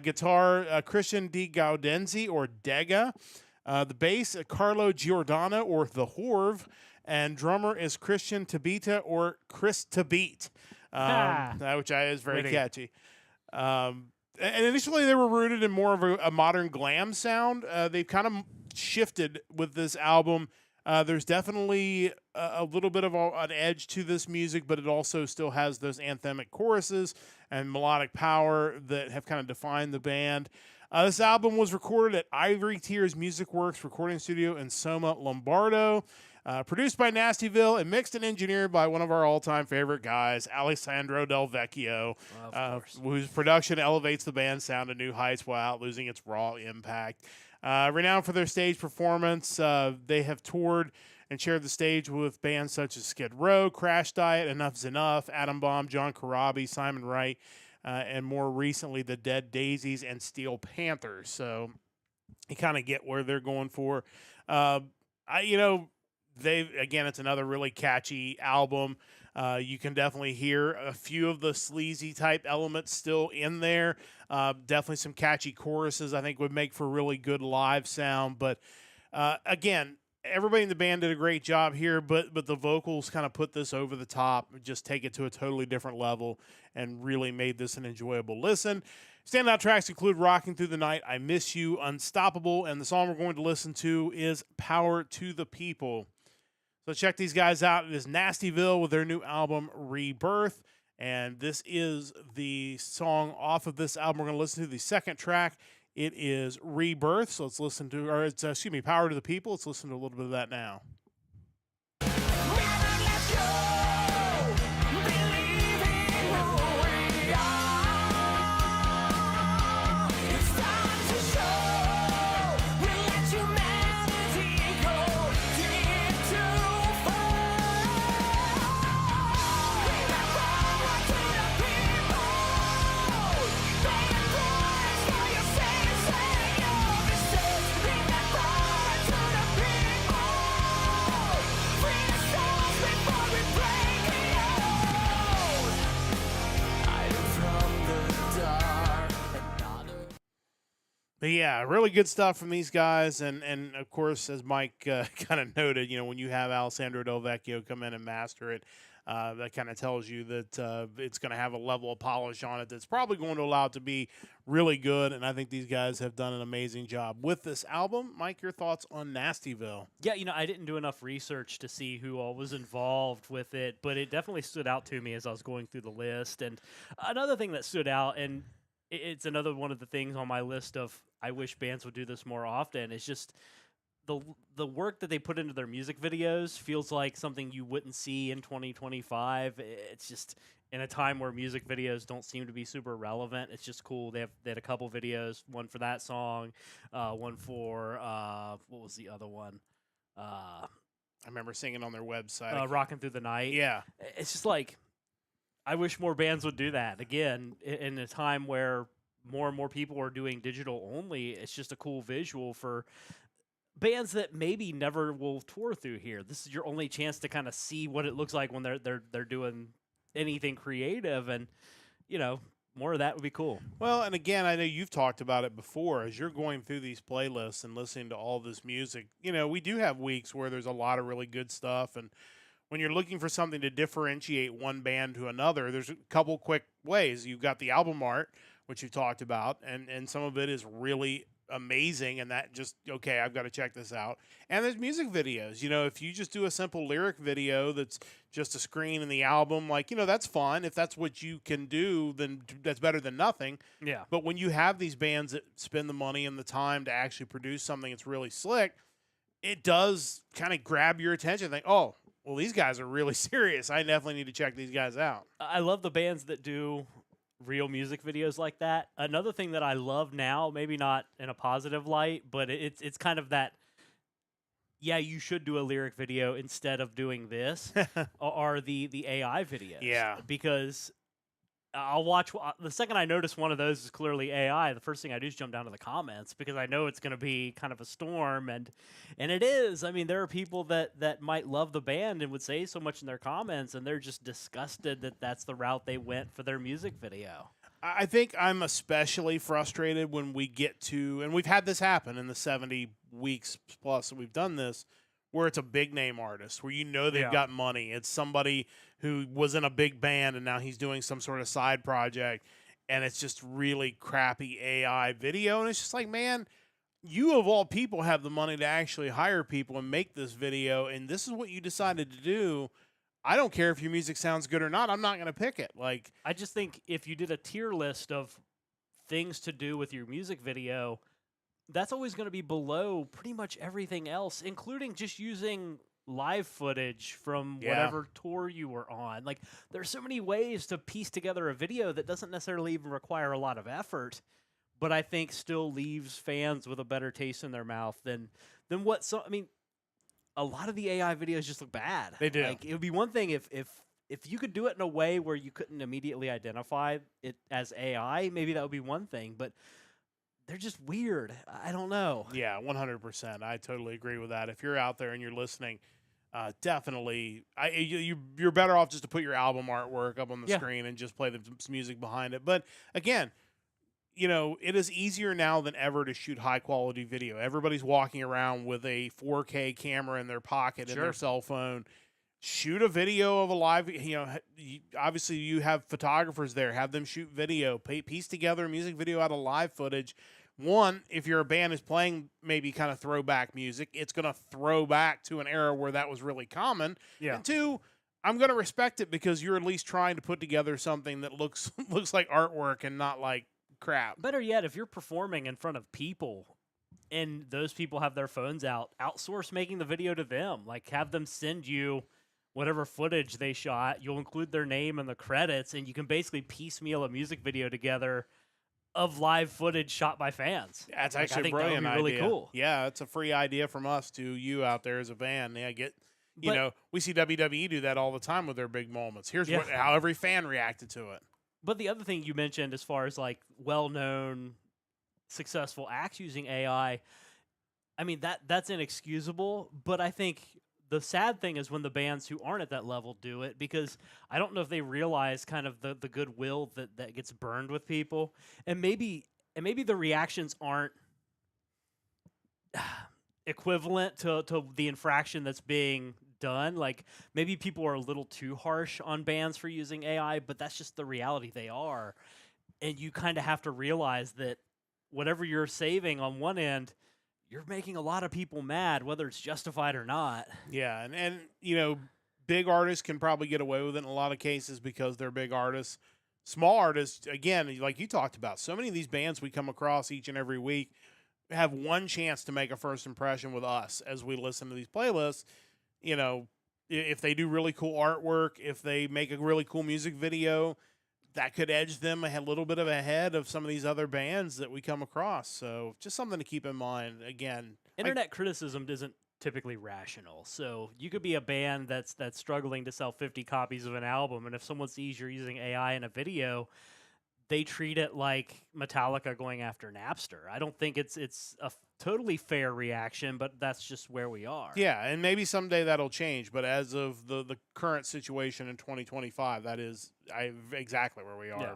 Guitar Christian Di Gaudenzi or Dega. The bass Carlo Giordano or The Horv. And drummer is Christian Tabita or Chris Tabit, which is very catchy. And initially they were rooted in more of a modern glam sound. They've kind of shifted with this album. There's definitely a little bit of an edge to this music, but it also still has those anthemic choruses and melodic power that have kind of defined the band. This album was recorded at Ivory Tears Music Works recording studio in Soma, Lombardo. Produced by Nastyville and mixed and engineered by one of our all-time favorite guys, Alessandro Del Vecchio, whose production elevates the band's sound to new heights without losing its raw impact. Renowned for their stage performance, they have toured and shared the stage with bands such as Skid Row, Crash Diet, Enough's Enough, Atom Bomb, John Corabi, Simon Wright, and more recently the Dead Daisies and Steel Panthers. So you kind of get where they're going for. It's another really catchy album. You can definitely hear a few of the sleazy type elements still in there. Definitely some catchy choruses I think would make for really good live sound. But again, everybody in the band did a great job here, but the vocals kind of put this over the top, just take it to a totally different level and really made this an enjoyable listen. Standout tracks include Rocking Through the Night, I Miss You, Unstoppable, and the song we're going to listen to is Power to the People. So check these guys out. It is Nastyville with their new album, Rebirth. And this is the song off of this album. We're going to listen to the second track. It is Rebirth. So let's listen to, Power to the People. Let's listen to a little bit of that now. But yeah, really good stuff from these guys, and of course, as Mike kind of noted, when you have Alessandro Del Vecchio come in and master it, that kind of tells you that it's going to have a level of polish on it that's probably going to allow it to be really good, and I think these guys have done an amazing job with this album. Mike, your thoughts on Nastyville? Yeah, I didn't do enough research to see who all was involved with it, but it definitely stood out to me as I was going through the list. And another thing that stood out, and it's another one of the things on my list of I wish bands would do this more often, is just the work that they put into their music videos feels like something you wouldn't see in 2025. It's just in a time where music videos don't seem to be super relevant. It's just cool. They had a couple videos, one for that song, one for what was the other one? I remember seeing it on their website. Rocking Through the Night. Yeah. It's just like, I wish more bands would do that. Again, in a time where more and more people are doing digital only, it's just a cool visual for bands that maybe never will tour through here. This is your only chance to kind of see what it looks like when they're doing anything creative, and more of that would be cool. Well, and again, I know you've talked about it before. As you're going through these playlists and listening to all this music, we do have weeks where there's a lot of really good stuff, and when you're looking for something to differentiate one band to another, there's a couple quick ways. You've got the album art, which you talked about, and some of it is really amazing, and that just, okay, I've got to check this out. And there's music videos. If you just do a simple lyric video that's just a screen in the album, like, that's fun. If that's what you can do, then that's better than nothing. Yeah. But when you have these bands that spend the money and the time to actually produce something that's really slick, it does kind of grab your attention. Think, oh, well, these guys are really serious. I definitely need to check these guys out. I love the bands that do real music videos like that. Another thing that I love now, maybe not in a positive light, but it's kind of that, yeah, you should do a lyric video instead of doing this, are the AI videos. Yeah. Because I'll watch, the second I notice one of those is clearly AI, the first thing I do is jump down to the comments because I know it's going to be kind of a storm, and it is. I mean, there are people that might love the band and would say so much in their comments, and they're just disgusted that that's the route they went for their music video. I think I'm especially frustrated when we get to, and we've had this happen in the 70 weeks plus that we've done this, where it's a big name artist, where they've got money. It's somebody who was in a big band and now he's doing some sort of side project, and it's just really crappy AI video. And it's just like, man, you of all people have the money to actually hire people and make this video, and this is what you decided to do. I don't care if your music sounds good or not. I'm not going to pick it. Like, I just think if you did a tier list of things to do with your music video, that's always going to be below pretty much everything else, including just using live footage from whatever tour you were on. Like, there's so many ways to piece together a video that doesn't necessarily even require a lot of effort, but I think still leaves fans with a better taste in their mouth than what some. I mean, a lot of the AI videos just look bad. They do. Like, it would be one thing if you could do it in a way where you couldn't immediately identify it as AI, maybe that would be one thing, but they're just weird. I don't know. Yeah, 100%. I totally agree with that. If you're out there and you're listening, definitely, you're better off just to put your album artwork up on the screen and just play the music behind it. But again, it is easier now than ever to shoot high quality video. Everybody's walking around with a 4K camera in their pocket in their cell phone. Shoot a video of a live, obviously you have photographers there, have them shoot video, piece together a music video out of live footage. One, if you're a band is playing maybe kind of throwback music, it's going to throw back to an era where that was really common. Yeah. And two, I'm going to respect it because you're at least trying to put together something that looks like artwork and not like crap. Better yet, if you're performing in front of people and those people have their phones out, outsource making the video to them. Like, have them send you whatever footage they shot. You'll include their name in the credits, and you can basically piecemeal a music video together of live footage shot by fans. That's Like, actually I think a brilliant that would be idea. really cool. Yeah, it's a free idea from us to you out there as a fan. Yeah, we see WWE do that all the time with their big moments. Here's how every fan reacted to it. But the other thing you mentioned as far as like well-known successful acts using AI, I mean, that's inexcusable, but I think the sad thing is when the bands who aren't at that level do it, because I don't know if they realize kind of the goodwill that gets burned with people. And maybe the reactions aren't equivalent to the infraction that's being done. Like, maybe people are a little too harsh on bands for using AI, but that's just the reality they are. And you kind of have to realize that whatever you're saving on one end, you're making a lot of people mad, whether it's justified or not. Yeah, and big artists can probably get away with it in a lot of cases because they're big artists. Small artists, again, like you talked about, so many of these bands we come across each and every week have one chance to make a first impression with us as we listen to these playlists. If they do really cool artwork, if they make a really cool music video, that could edge them a little bit of ahead of some of these other bands that we come across. So just something to keep in mind. Again, internet criticism isn't typically rational. So you could be a band that's struggling to sell 50 copies of an album, and if someone sees you're using AI in a video, they treat it like Metallica going after Napster. I don't think it's a totally fair reaction, but that's just where we are. Yeah, and maybe someday that'll change, but as of the current situation in 2025, that is exactly where we are. Yeah.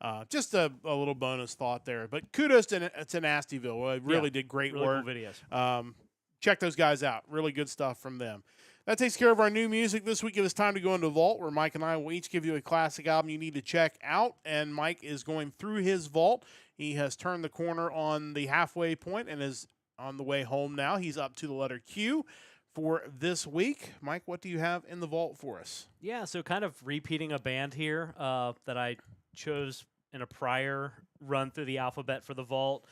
But just a little bonus thought there. But kudos to Nastyville. Really did great really work. Cool videos. Check those guys out. Really good stuff from them. That takes care of our new music this week. It is time to go into Vault, where Mike and I will each give you a classic album you need to check out. And Mike is going through his vault He has turned the corner on the halfway point and is on the way home now. He's up to the letter Q for this week. Mike, what do you have in the vault for us? Yeah, so kind of repeating a band here that I chose in a prior run through the alphabet for the vault.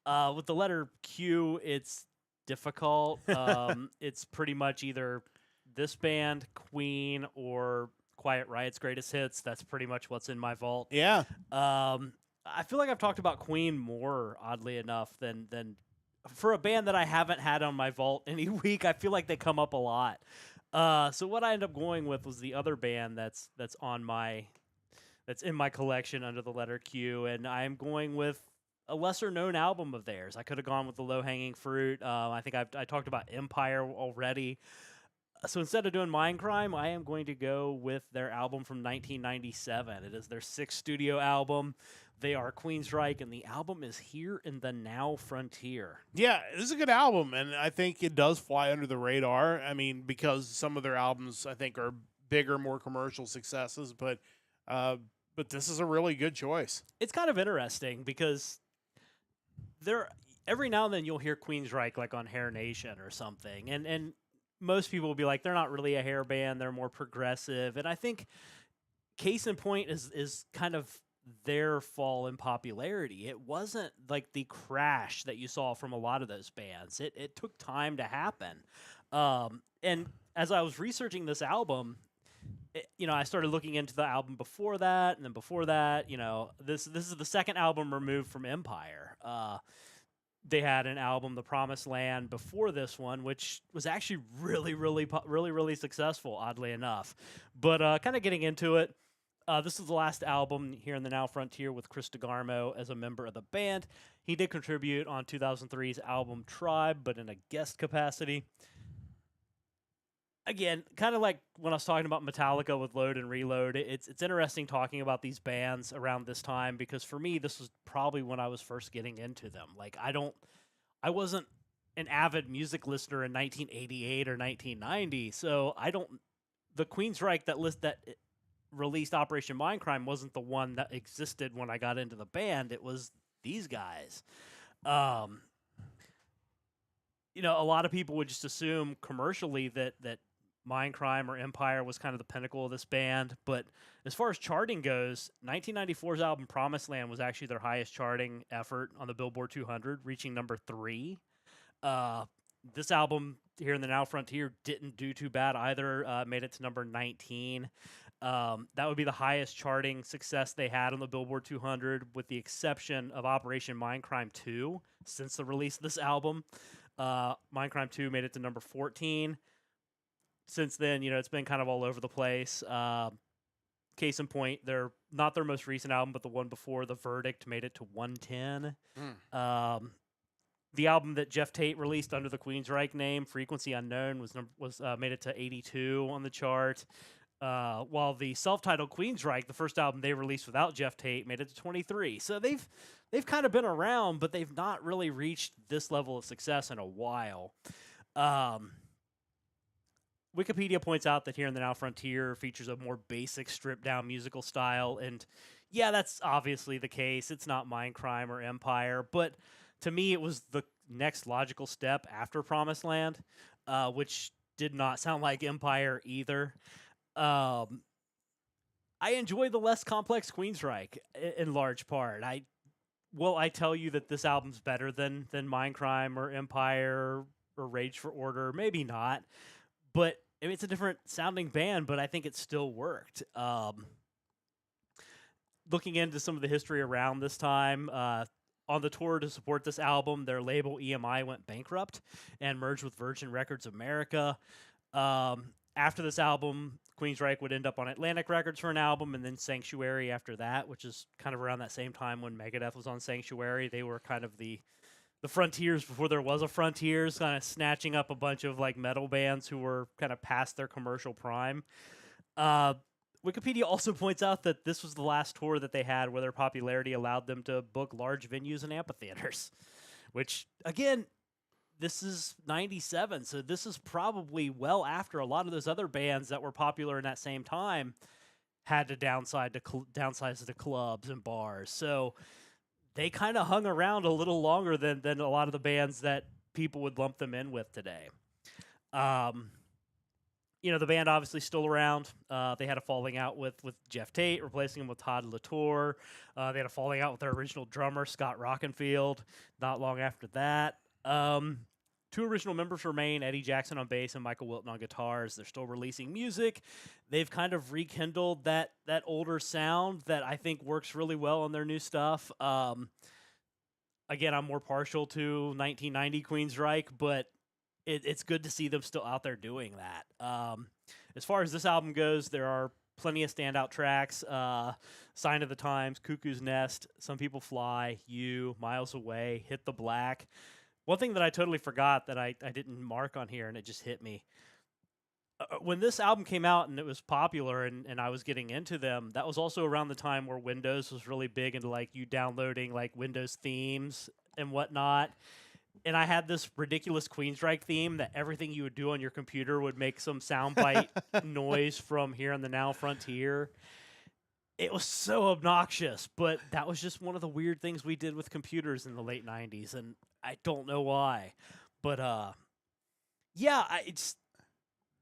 With the letter Q, it's difficult. It's pretty much either this band, Queen, or Quiet Riot's greatest hits. That's pretty much what's in my vault. Yeah. I feel like I've talked about Queen more, oddly enough, than for a band that I haven't had on my vault any week. I feel like they come up a lot. So what I ended up going with was the other band that's in my collection under the letter Q, and I am going with a lesser known album of theirs. I could have gone with the low hanging fruit. I think I talked about Empire already. So instead of doing Mindcrime, I am going to go with their album from 1997. It is their 6th studio album. They are Queensryche, and the album is Here in the Now Frontier. Yeah, this is a good album, and I think it does fly under the radar. I mean, because some of their albums, I think, are bigger, more commercial successes, but this is a really good choice. It's kind of interesting because every now and then you'll hear Queensryche like on Hair Nation or something, and most people will be like, they're not really a hair band, they're more progressive, and I think case in point is kind of their fall in popularity. It wasn't like the crash that you saw from a lot of those bands. It took time to happen. And as I was researching this album, I started looking into the album before that, and then before that, this is the second album removed from Empire. They had an album, The Promised Land, before this one, which was actually really successful, oddly enough. But kind of getting into it, this is the last album Here in the Now Frontier with Chris DeGarmo as a member of the band. He did contribute on 2003's album Tribe, but in a guest capacity. Again, kind of like when I was talking about Metallica with Load and Reload, it's interesting talking about these bands around this time, because for me, this was probably when I was first getting into them. Like, I wasn't an avid music listener in 1988 or 1990, so the Queensryche that released Operation Mindcrime wasn't the one that existed when I got into the band. It was these guys. A lot of people would just assume commercially that Mindcrime or Empire was kind of the pinnacle of this band, but as far as charting goes, 1994's album Promised Land was actually their highest charting effort on the Billboard 200, reaching number 3. This album, Here in the Now Frontier, didn't do too bad either. Made it to number 19. That would be the highest charting success they had on the Billboard 200, with the exception of Operation Mindcrime 2 since the release of this album. Mindcrime 2 made it to number 14. Since then, it's been kind of all over the place. Case in point, not their most recent album, but the one before, The Verdict, made it to 110. The album that Jeff Tate released under the Queensryche name, Frequency Unknown, was made it to 82 on the chart. While the self-titled Queensryche, the first album they released without Jeff Tate, made it to 23. So they've kind of been around, but they've not really reached this level of success in a while. Wikipedia points out that Here in the Now Frontier features a more basic, stripped-down musical style, and yeah, that's obviously the case. It's not Mindcrime or Empire, but to me, it was the next logical step after Promised Land, which did not sound like Empire either. I enjoy the less complex Queensryche in large part. Will I tell you that this album's better than Mindcrime or Empire or Rage for Order? Maybe not. But it's a different sounding band, but I think it still worked. Looking into some of the history around this time, on the tour to support this album, their label EMI went bankrupt and merged with Virgin Records America. After this album, Queensryche would end up on Atlantic Records for an album, and then Sanctuary after that, which is kind of around that same time when Megadeth was on Sanctuary. They were kind of the Frontiers before there was a Frontiers, kind of snatching up a bunch of like metal bands who were kind of past their commercial prime. Wikipedia also points out that this was the last tour that they had where their popularity allowed them to book large venues and amphitheaters, which, again, this is 97, so this is probably well after a lot of those other bands that were popular in that same time had to downsize to clubs and bars. So they kind of hung around a little longer than a lot of the bands that people would lump them in with today. The band obviously still around. They had a falling out with Jeff Tate, replacing him with Todd Latour. They had a falling out with their original drummer, Scott Rockenfield, not long after that. Two original members remain, Eddie Jackson on bass and Michael Wilton on guitars. They're still releasing music. They've kind of rekindled that older sound that I think works really well on their new stuff. Again, I'm more partial to 1990 Queensryche, but it's good to see them still out there doing that. As far as this album goes, there are plenty of standout tracks. Sign of the Times, Cuckoo's Nest, Some People Fly, You, Miles Away, Hit the Black. One thing that I totally forgot that I didn't mark on here, and it just hit me. When this album came out and it was popular and I was getting into them, that was also around the time where Windows was really big into like you downloading like Windows themes and whatnot. And I had this ridiculous Queensryche theme that everything you would do on your computer would make some soundbite noise from Here on the Now Frontier. It was so obnoxious, but that was just one of the weird things we did with computers in the late 90s, and I don't know why. But,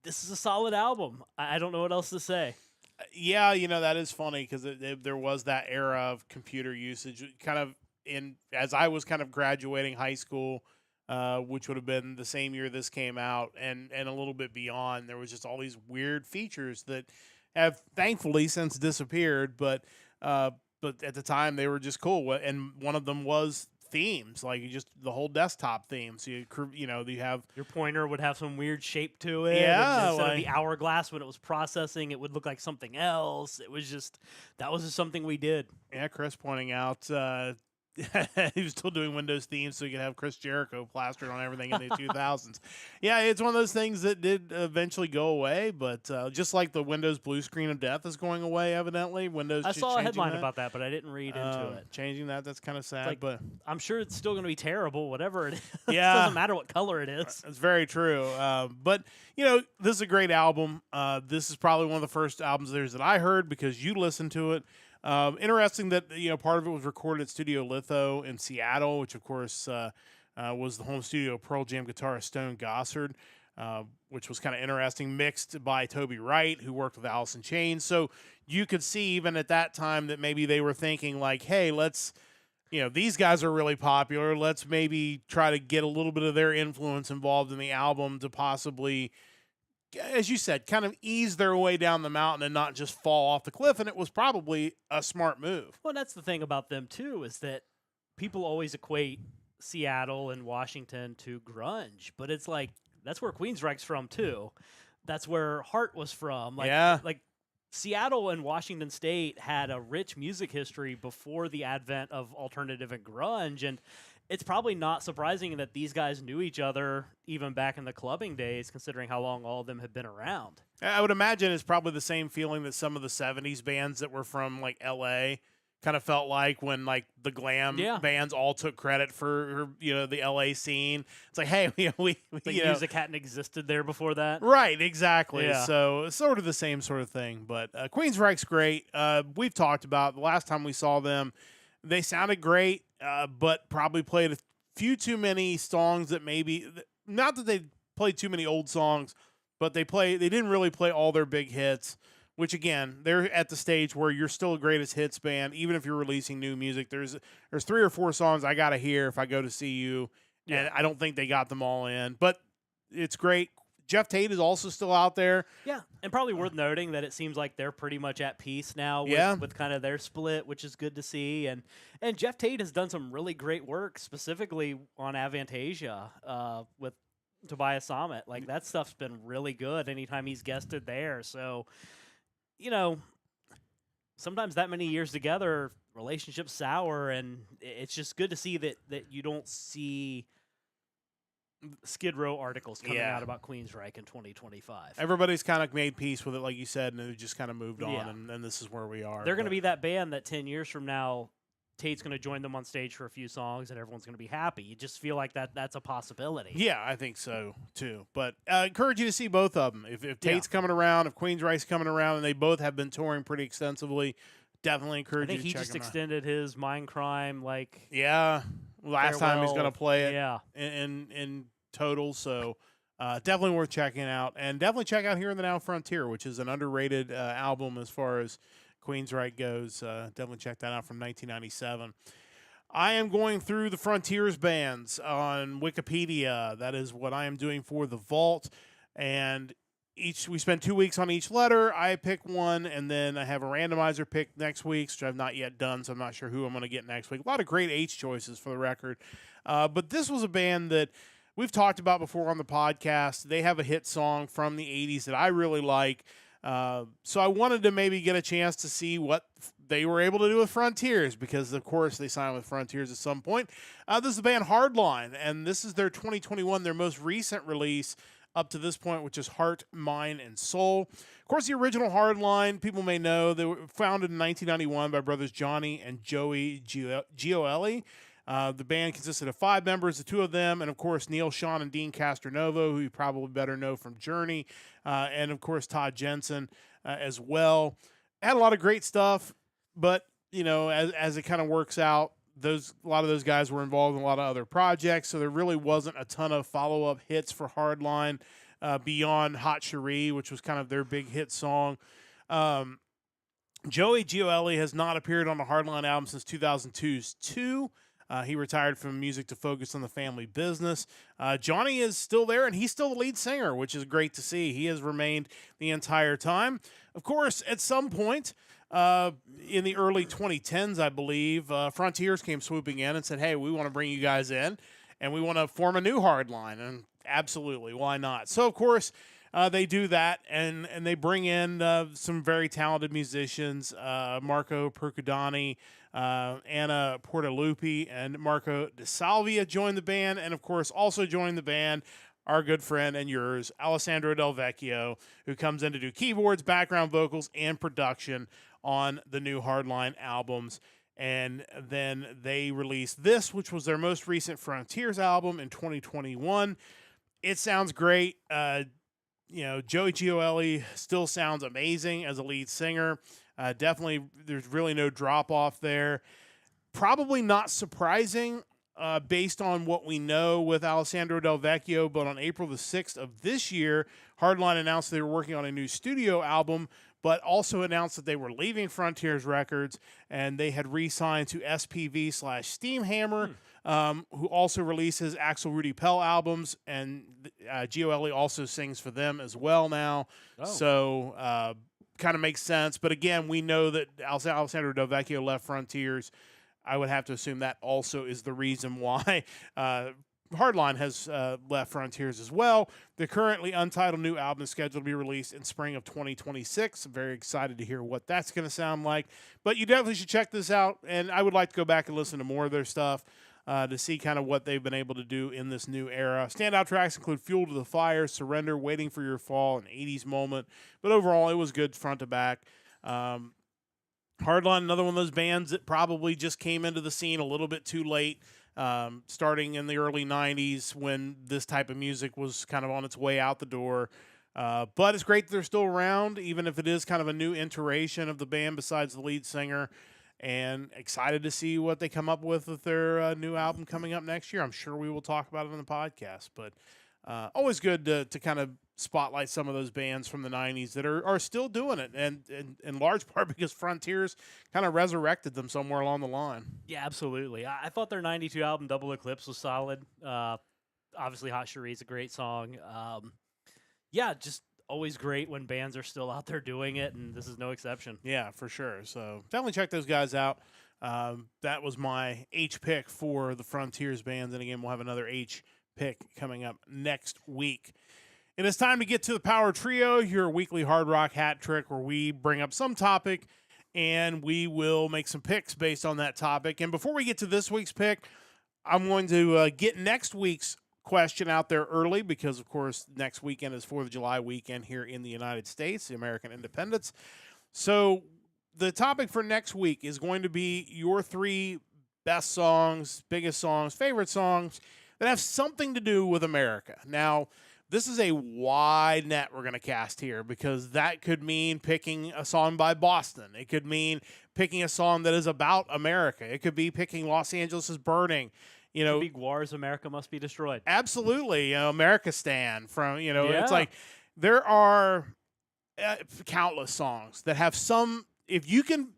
this is a solid album. I don't know what else to say. Yeah, that is funny because there was that era of computer usage kind of as I was kind of graduating high school, which would have been the same year this came out, and a little bit beyond. There was just all these weird features that have thankfully since disappeared, but at the time they were just cool. And one of them was themes, like just the whole desktop theme. So you have your pointer would have some weird shape to it. Yeah, and instead of the hourglass when it was processing, it would look like something else. That was just something we did. Yeah, Chris pointing out. He was still doing Windows themes so he could have Chris Jericho plastered on everything in the 2000s. Yeah, it's one of those things that did eventually go away, but just like the Windows blue screen of death is going away, evidently. I saw a headline about that, but I didn't read into it. Changing that's kind of sad, but I'm sure it's still going to be terrible, whatever it is. Yeah. It doesn't matter what color it is. It's very true. But, this is a great album. This is probably one of the first albums of theirs that I heard because you listened to it. Interesting that part of it was recorded at Studio Litho in Seattle, which of course was the home studio of Pearl Jam guitarist Stone Gossard, which was kind of interesting. Mixed by Toby Wright, who worked with Alice in Chains. So you could see even at that time that maybe they were thinking like, hey, let's these guys are really popular. Let's maybe try to get a little bit of their influence involved in the album to possibly, as you said, kind of ease their way down the mountain and not just fall off the cliff. And it was probably a smart move. Well, that's the thing about them, too, is that people always equate Seattle and Washington to grunge. But it's like, that's where Queensryche's from, too. That's where Heart was from. Like Seattle and Washington State had a rich music history before the advent of alternative and grunge. And it's probably not surprising that these guys knew each other even back in the clubbing days, considering how long all of them had been around. I would imagine it's probably the same feeling that some of the 70s bands that were from like L.A. kind of felt like when like the glam bands all took credit for the LA scene. It's like, hey, we music hadn't existed there before that. Right, exactly. Yeah. So sort of the same sort of thing. But Queensryche's great. We've talked about the last time we saw them. They sounded great, but probably played a few too many songs that maybe not that they played too many old songs, but they didn't really play all their big hits. Which again, they're at the stage where you're still a greatest hits band, even if you're releasing new music. There's 3 or 4 songs I gotta hear if I go to see you, and I don't think they got them all in. But it's great. Jeff Tate is also still out there. Yeah, and probably worth noting that it seems like they're pretty much at peace now with kind of their split, which is good to see. And Jeff Tate has done some really great work, specifically on Avantasia with Tobias Sammet. Like, that stuff's been really good anytime he's guested there. So, sometimes that many years together, relationships sour, and it's just good to see that you don't see Skid Row articles coming out about Queensryche in 2025. Everybody's kind of made peace with it, like you said, and it just kind of moved on, and this is where we are. They're going to be that band that 10 years from now, Tate's going to join them on stage for a few songs, and everyone's going to be happy. You just feel like that's a possibility. Yeah, I think so, too. But I encourage you to see both of them. If Tate's coming around, if Queensryche's coming around, and they both have been touring pretty extensively, definitely I encourage you think to he check just him out. extended his Mind Crime Yeah, last time he's farewell. going to play it Yeah. in total. So definitely worth checking out, and definitely check out Here in the Now Frontier, which is an underrated album as far as Queensryche goes. Definitely check that out from 1997. I am going through the Frontiers bands on Wikipedia. That is what I am doing for the Vault, and we spend 2 weeks on each letter. I pick one, and then I have a randomizer pick next week, which I've not yet done, so I'm not sure who I'm going to get next week. A lot of great H choices for the record, but this was a band that we've talked about before on the podcast. They have a hit song from the 80s that I really like, so I wanted to maybe get a chance to see what they were able to do with Frontiers, because of course they signed with Frontiers at some point. This is the band Hardline, and this is their 2021, their most recent release up to this point, which is Heart, Mind, and Soul. Of course, the original Hardline, people may know, they were founded in 1991 by brothers Johnny and Joey Gioeli. The band consisted of 5 members, the 2 of them, and of course Neil Sean and Dean Castronovo, who you probably better know from Journey, and of course Todd Jensen as well. Had a lot of great stuff, but you know, as it kind of works out, a lot of those guys were involved in a lot of other projects, so there really wasn't a ton of follow-up hits for Hardline beyond Hot Cherie, which was kind of their big hit song. Joey Gioeli has not appeared on a Hardline album since 2002's 2. He retired from music to focus on the family business. Johnny is still there, and he's still the lead singer, which is great to see. He has remained the entire time. Of course, at some point in the early 2010s, I believe, Frontiers came swooping in and said, hey, we want to bring you guys in, and we want to form a new Hardline. And absolutely, why not? So, of course, they do that, and they bring in some very talented musicians, Marco Percudani, Anna Portalupi, and Marco De Salvia joined the band, and of course also joined the band our good friend and yours, Alessandro Del Vecchio, who comes in to do keyboards, background vocals, and production on the new Hardline albums. And then they released this, which was their most recent Frontiers album in 2021. It sounds great. You know, Joey Gioeli still sounds amazing as a lead singer. Definitely, there's really no drop-off there. Probably not surprising based on what we know with Alessandro Del Vecchio, but on April the 6th of this year, Hardline announced they were working on a new studio album, but also announced that they were leaving Frontiers Records, and they had re-signed to SPV/Steamhammer, who also releases Axel Rudy Pell albums, and Gioeli also sings for them as well now. Oh. So kind of makes sense. But again, we know that Alessandro Del Vecchio left Frontiers. I would have to assume that also is the reason why Hardline has left Frontiers as well. The currently untitled new album is scheduled to be released in spring of 2026. I'm very excited to hear what that's going to sound like. But you definitely should check this out, and I would like to go back and listen to more of their stuff to see kind of what they've been able to do in this new era. Standout tracks include Fuel to the Fire, Surrender, Waiting for Your Fall, an 80s moment. But overall, it was good front to back. Hardline, another one of those bands that probably just came into the scene a little bit too late, starting in the early 90s when this type of music was kind of on its way out the door. But it's great that they're still around, even if it is kind of a new iteration of the band besides the lead singer. And excited to see what they come up with their new album coming up next year. I'm sure we will talk about it on the podcast. But always good to kind of spotlight some of those bands from the 90s that are still doing it, and in large part because Frontiers kind of resurrected them somewhere along the line. Yeah, absolutely. I thought their 92 album, Double Eclipse, was solid. Obviously, Hot Cherie is a great song. Yeah, just always great when bands are still out there doing it, and this is no exception. Yeah, for sure. So definitely check those guys out. That was my H pick for the Frontiers bands, and again, we'll have another H pick coming up next week. It is time to get to the Power Trio, your weekly hard rock hat trick where we bring up some topic and we will make some picks based on that topic. And before we get to this week's pick, I'm going to get next week's question out there early because, of course, next weekend is 4th of July weekend here in the United States, the American Independence. So the topic for next week is going to be your 3 best songs, biggest songs, favorite songs that have something to do with America. Now, this is a wide net we're going to cast here, because that could mean picking a song by Boston. It could mean picking a song that is about America. It could be picking Los Angeles is Burning. You know, Could be GWAR's America Must Be Destroyed. absolutely. America Stan from, Yeah. it's like there are countless songs that have some, if you can,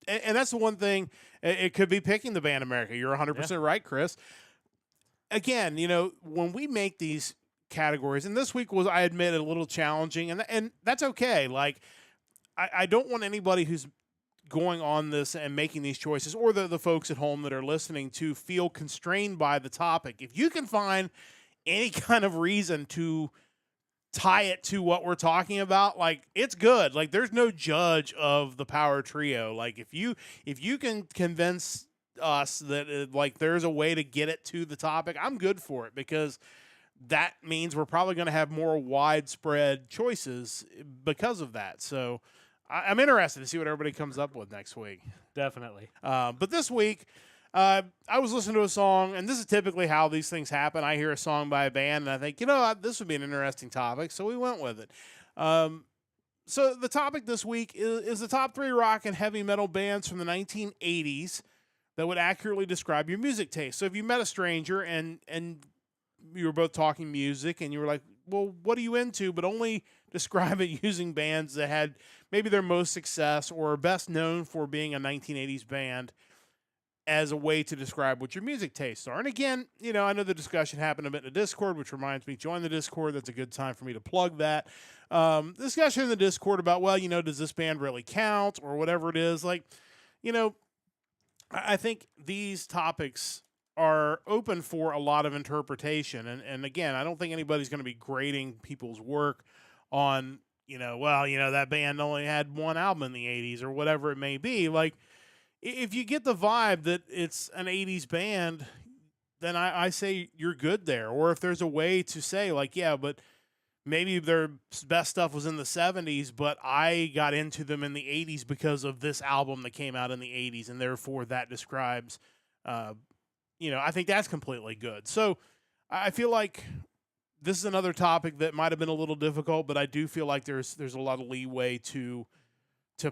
and that's the one thing, it could be picking the band America. You're 100% right, Chris. Again, when we make these categories, and this week was, I admit, a little challenging, and that's okay. Like, I don't want anybody who's going on this and making these choices, or the folks at home that are listening, to feel constrained by the topic. If you can find any kind of reason to tie it to what we're talking about, like, it's good. Like, there's no judge of the power trio. Like, if you can convince us that like there's a way to get it to the topic, I'm good for it, because that means we're probably going to have more widespread choices because of that. So I'm interested to see what everybody comes up with next week. Definitely. But this week, I was listening to a song, and this is typically how these things happen. I hear a song by a band, and I think, this would be an interesting topic, so we went with it. So the topic this week is the top 3 rock and heavy metal bands from the 1980s that would accurately describe your music taste. So if you met a stranger and you were both talking music, and you were like, well, what are you into? But only describe it using bands that had maybe their most success or are best known for being a 1980s band as a way to describe what your music tastes are. And again, I know the discussion happened a bit in the Discord, which reminds me, join the Discord. That's a good time for me to plug that. Discussion in the Discord about, well, does this band really count, or whatever it is. Like, I think these topics are open for a lot of interpretation. And again, I don't think anybody's going to be grading people's work on, that band only had one album in the 80s or whatever it may be. Like, if you get the vibe that it's an 80s band, then I say you're good there. Or if there's a way to say, like, yeah, but maybe their best stuff was in the 70s, but I got into them in the 80s because of this album that came out in the 80s, and therefore that describes, I think that's completely good. So I feel like this is another topic that might have been a little difficult, but I do feel like there's a lot of leeway to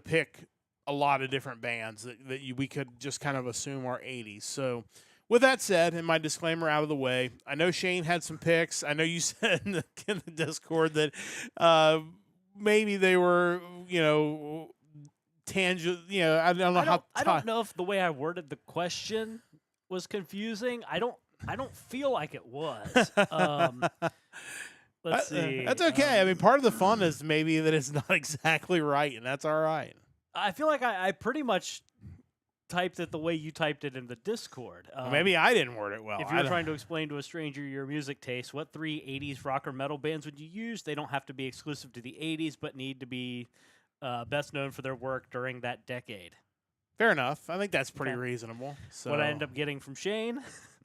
pick a lot of different bands that we could just kind of assume are 80s. So with that said, and my disclaimer out of the way, I know Shane had some picks. I know you said in the Discord that maybe they were, tangent. I don't know I don't know if the way I worded the question was confusing. I don't feel like it was. Let's see. That's okay. I mean, part of the fun is maybe that it's not exactly right, and that's all right. I feel like I pretty much typed it the way you typed it in the Discord. Maybe I didn't word it well. If you're trying to explain to a stranger your music taste, what 3 80s rock or metal bands would you use? They don't have to be exclusive to the 80s, but need to be best known for their work during that decade. Fair enough. I think that's pretty reasonable. So what I end up getting from Shane.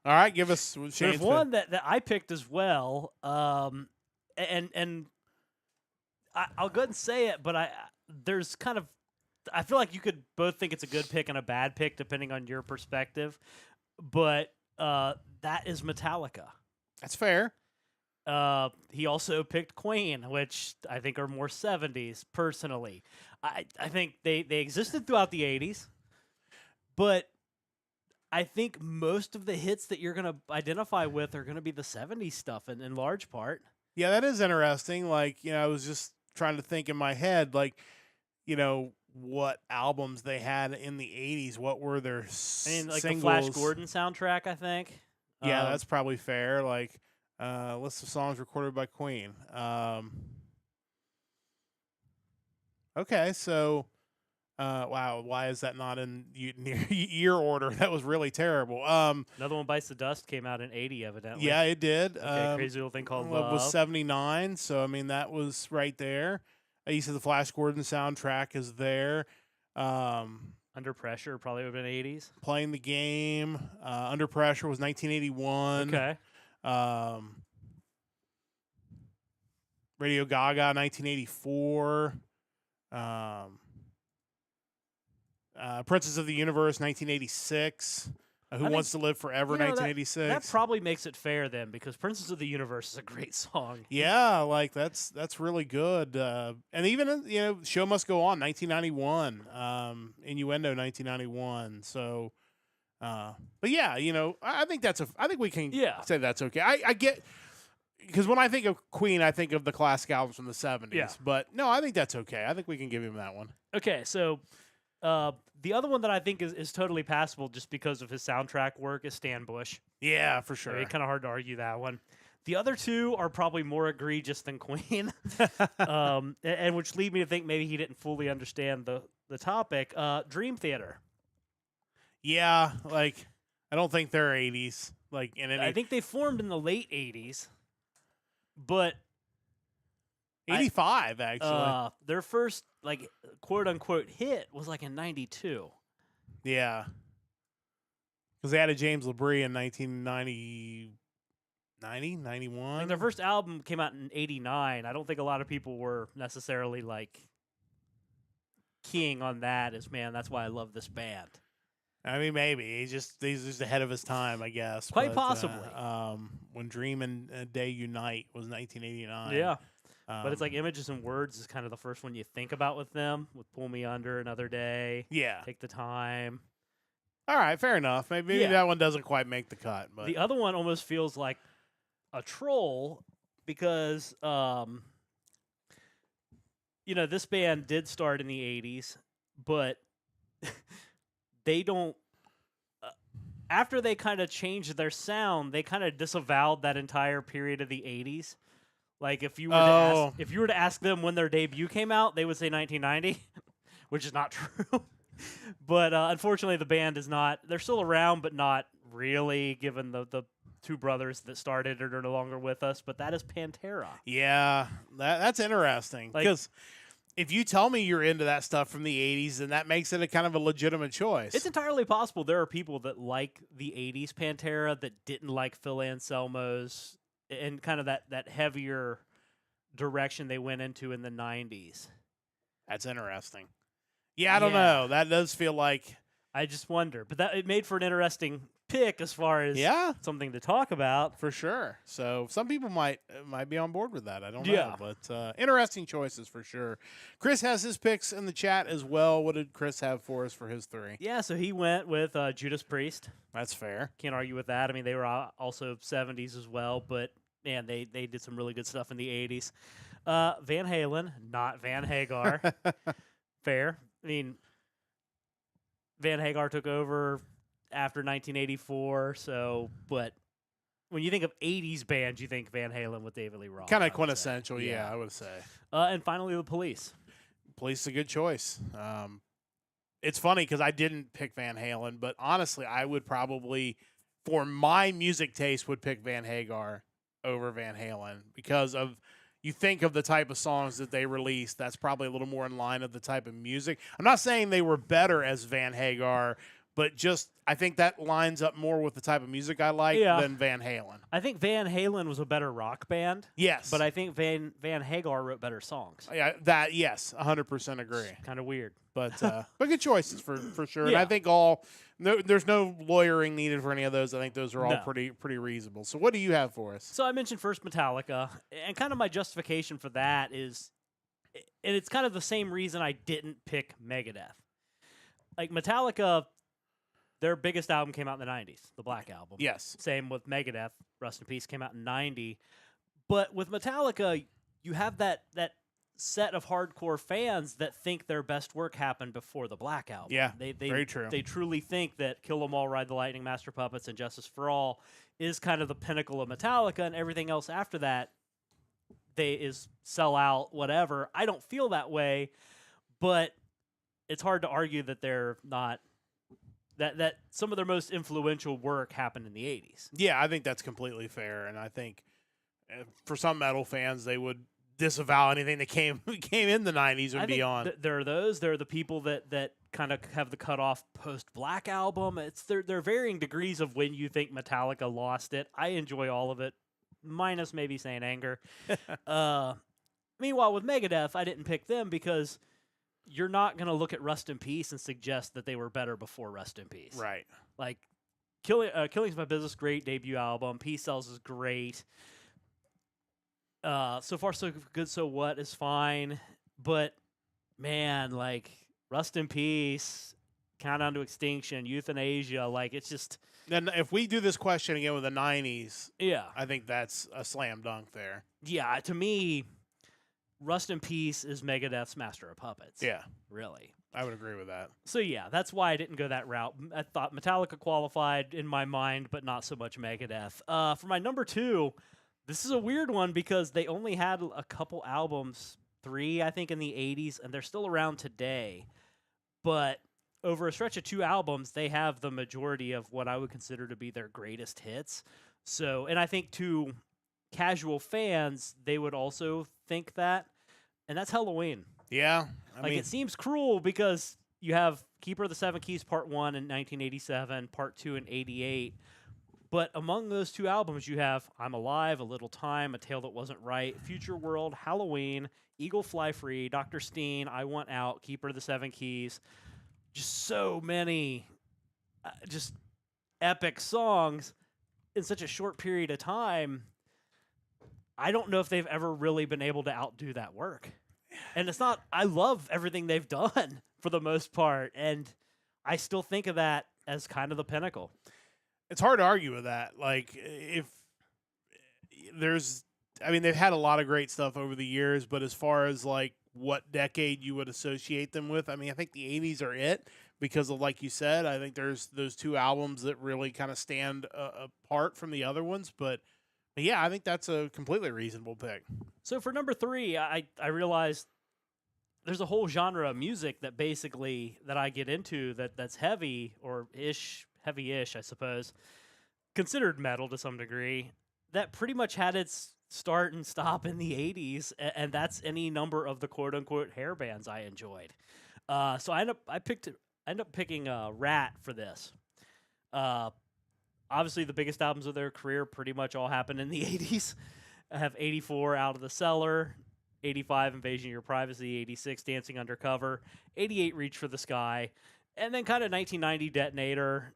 All right, give us Shane's. There's one that I picked as well, and I'll go ahead and say it, but there's kind of, I feel like you could both think it's a good pick and a bad pick depending on your perspective, but that is Metallica. That's fair. He also picked Queen, which I think are more 70s, personally. I think they existed throughout the 80s, but I think most of the hits that you're going to identify with are going to be the 70s stuff in large part. Yeah, that is interesting. Like, I was just trying to think in my head, like, what albums they had in the 80s. What were their like singles? The Flash Gordon soundtrack, I think. Yeah, that's probably fair. Like, list of songs recorded by Queen. Okay, so, wow, why is that not in year order? That was really terrible. Another One Bites the Dust came out in 80, evidently. Yeah, it did. Crazy Little Thing Called Love Love. was 79, so, I mean, that was right there. You said the Flash Gordon soundtrack is there. Under Pressure probably would have been 80s. Playing the Game. Under Pressure was 1981. Okay. Radio Gaga, 1984. Princess of the Universe, 1986. Who think, Wants to Live Forever, you know, 1986. That probably makes it fair then, because Princess of the Universe is a great song. Yeah, like that's really good. And even Show Must Go On, 1991, Innuendo, 1991. So, but yeah, I think I think we can say that's okay. I get, because when I think of Queen, I think of the classic albums from the 70s. Yeah. But no, I think that's okay. I think we can give him that one. Okay, so the other one that I think is totally passable just because of his soundtrack work is Stan Bush. Yeah, for sure. Kind of hard to argue that one. The other two are probably more egregious than Queen, and which lead me to think maybe he didn't fully understand the topic. Dream Theater. Yeah, like I don't think they're 80s. Like in any, I think they formed in the late 80s, but 85 actually. their first like quote unquote hit was like in 92. Yeah. Because they had a James LaBrie in 1990, 91. Like their first album came out in 89. I don't think a lot of people were necessarily like keying on that as, man, that's why I love this band. I mean, maybe he's just ahead of his time, I guess. Quite possibly. When Dream and Day Unite was 1989. Yeah. But it's like Images and Words is kind of the first one you think about with them, with Pull Me Under, Another Day, yeah. Take the Time. All right, fair enough. Maybe that one doesn't quite make the cut. But the other one almost feels like a troll because, this band did start in the 80s, but they don't. After they kind of changed their sound, they kind of disavowed that entire period of the 80s. Like if you were to ask them when their debut came out, they would say 1990, which is not true. But unfortunately, the band is not. They're still around, but not really, given the two brothers that started it are no longer with us. But that is Pantera. Yeah, that's interesting. Because if you tell me you're into that stuff from the 80s, then that makes it a kind of a legitimate choice. It's entirely possible there are people that like the 80s Pantera that didn't like Phil Anselmo's and kind of that heavier direction they went into in the 90s. That's interesting. Yeah, I don't know. That does feel like... I just wonder. But it made for an interesting pick as far as something to talk about. For sure. So some people might be on board with that. I don't know. But interesting choices for sure. Chris has his picks in the chat as well. What did Chris have for us for his three? Yeah, so he went with Judas Priest. That's fair. Can't argue with that. I mean, they were also 70s as well, but man, they did some really good stuff in the 80s. Van Halen, not Van Hagar. Fair. I mean, Van Hagar took over after 1984, but when you think of 80s bands, you think Van Halen with David Lee Roth. Kind of quintessential, I would say. And finally, the Police. Police is a good choice. It's funny because I didn't pick Van Halen, but honestly, I would probably, for my music taste, would pick Van Hagar over Van Halen because of... You think of the type of songs that they released, that's probably a little more in line of the type of music. I'm not saying they were better as Van Hagar, but just I think that lines up more with the type of music I like than Van Halen. I think Van Halen was a better rock band. Yes. But I think Van Hagar wrote better songs. Yeah, yes, 100% agree. Kind of weird. But good choices for sure. Yeah. And I think there's no lawyering needed for any of those. I think those are all pretty reasonable. So what do you have for us? So I mentioned first Metallica, and kind of my justification for that is, and it's kind of the same reason I didn't pick Megadeth. Like Metallica, their biggest album came out in the 90s, the Black Album. Yes. Same with Megadeth, Rust in Peace, came out in 90. But with Metallica, you have that set of hardcore fans that think their best work happened before the Black Album. Yeah, they very true. They truly think that Kill 'Em All, Ride the Lightning, Master Puppets, and Justice for All is kind of the pinnacle of Metallica, and everything else after that is sell out, whatever. I don't feel that way, but it's hard to argue that they're not... That some of their most influential work happened in the 80s. Yeah, I think that's completely fair, and I think for some metal fans, they would disavow anything that came in the 90s and beyond. There are those. There are the people that kind of have the cutoff post-Black Album. There are varying degrees of when you think Metallica lost it. I enjoy all of it, minus maybe Saint Anger. Meanwhile, with Megadeth, I didn't pick them because you're not going to look at Rust in Peace and suggest that they were better before Rust in Peace. Right. Like, Killing's My Business, great debut album. Peace Sells is great. So Far So Good, So What is fine, but man, like Rust in Peace, Countdown to Extinction, Euthanasia, like it's just Then if we do this question again with the 90s, yeah, I think that's a slam dunk there. yeah. To me, Rust in Peace is Megadeth's Master of Puppets. Yeah, Really. I would agree with that. So yeah, that's why I didn't go that route. I thought Metallica qualified in my mind, but not so much Megadeth. For my number 2, this is a weird one because they only had a couple albums, 3 I think in the 80s, and they're still around today. But over a stretch of 2 albums, they have the majority of what I would consider to be their greatest hits. So, and I think to casual fans, they would also think that, and that's Halloween. Yeah, I Like, mean, it seems cruel because you have Keeper of the Seven Keys Part 1 in 1987, Part 2 in 88. But among those 2 albums, you have I'm Alive, A Little Time, A Tale That Wasn't Right, Future World, Halloween, Eagle Fly Free, Dr. Steen, I Want Out, Keeper of the Seven Keys. Just so many just epic songs in such a short period of time. I don't know if they've ever really been able to outdo that work. And it's not, I love everything they've done for the most part. And I still think of that as kind of the pinnacle. it's hard to argue with that. Like, if there's, I mean, they've had a lot of great stuff over the years, but as far as like what decade you would associate them with, I mean, I think the 80s are it because of, like you said, I think there's those 2 albums that really kind of stand apart from the other ones. But yeah, I think that's a completely reasonable pick. So for number 3, I realized there's a whole genre of music that basically that I get into that's heavy or heavy-ish, I suppose, considered metal to some degree, that pretty much had its start and stop in the 80s, and that's any number of the quote-unquote hair bands I enjoyed. So I end up picking Rat for this. Obviously, the biggest albums of their career pretty much all happened in the 80s. I have 84, Out of the Cellar, 85, Invasion of Your Privacy, 86, Dancing Undercover, 88, Reach for the Sky, and then kind of 1990, Detonator,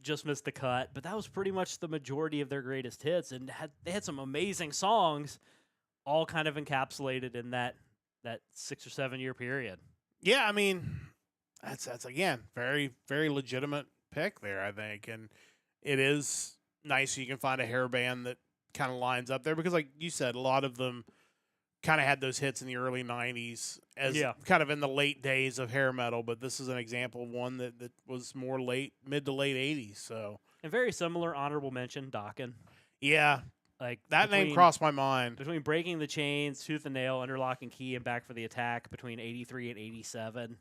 just missed the cut. But that was pretty much the majority of their greatest hits, and they had some amazing songs, all kind of encapsulated in that 6 or 7 year period. Yeah, I mean, that's again very very legitimate pick there, I think, and it is nice you can find a hair band that kind of lines up there because, like you said, a lot of them kind of had those hits in the early 90s as kind of in the late days of hair metal, but this is an example of one that was more mid to late 80s. So, and very similar honorable mention, Dokken. Yeah. Like that name crossed my mind. Between Breaking the Chains, Tooth and Nail, Under Lock and Key, and Back for the Attack between 83 and 87.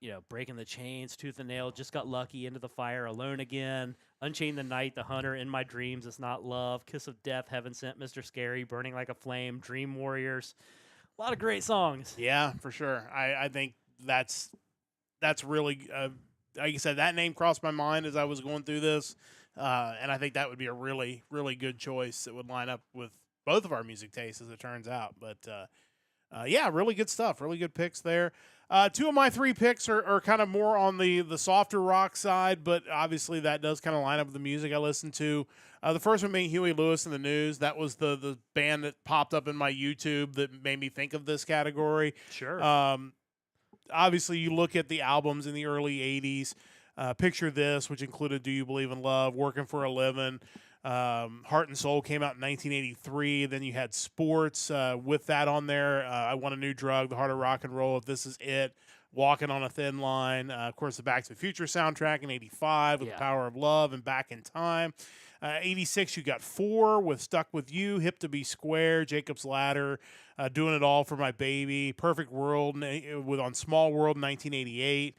You know, Breaking the Chains, Tooth and Nail, Just Got Lucky, Into the Fire, Alone Again, Unchain the Night, The Hunter, In My Dreams, It's Not Love, Kiss of Death, Heaven Sent, Mr. Scary, Burning Like a Flame, Dream Warriors. A lot of great songs. Yeah, for sure. I think that's really, like I said, that name crossed my mind as I was going through this. And I think that would be a really, really good choice that would line up with both of our music tastes, as it turns out. But, yeah, really good stuff. Really good picks there. 2 of my 3 picks are kind of more on the softer rock side, but obviously that does kind of line up with the music I listen to. The first one being Huey Lewis and the News. That was the band that popped up in my YouTube that made me think of this category. Sure. Obviously, you look at the albums in the early 80s. Picture This, which included Do You Believe in Love, Working for a Living. Heart and Soul came out in 1983. Then you had Sports with that on there. I Want a New Drug, The Heart of Rock and Roll, If This Is It, Walking on a Thin Line. Of course, the Back to the Future soundtrack in 85 with The Power of Love and Back in Time. 86, you got 4 with Stuck With You, Hip to Be Square, Jacob's Ladder, Doing It All for My Baby, Perfect World with on Small World in 1988.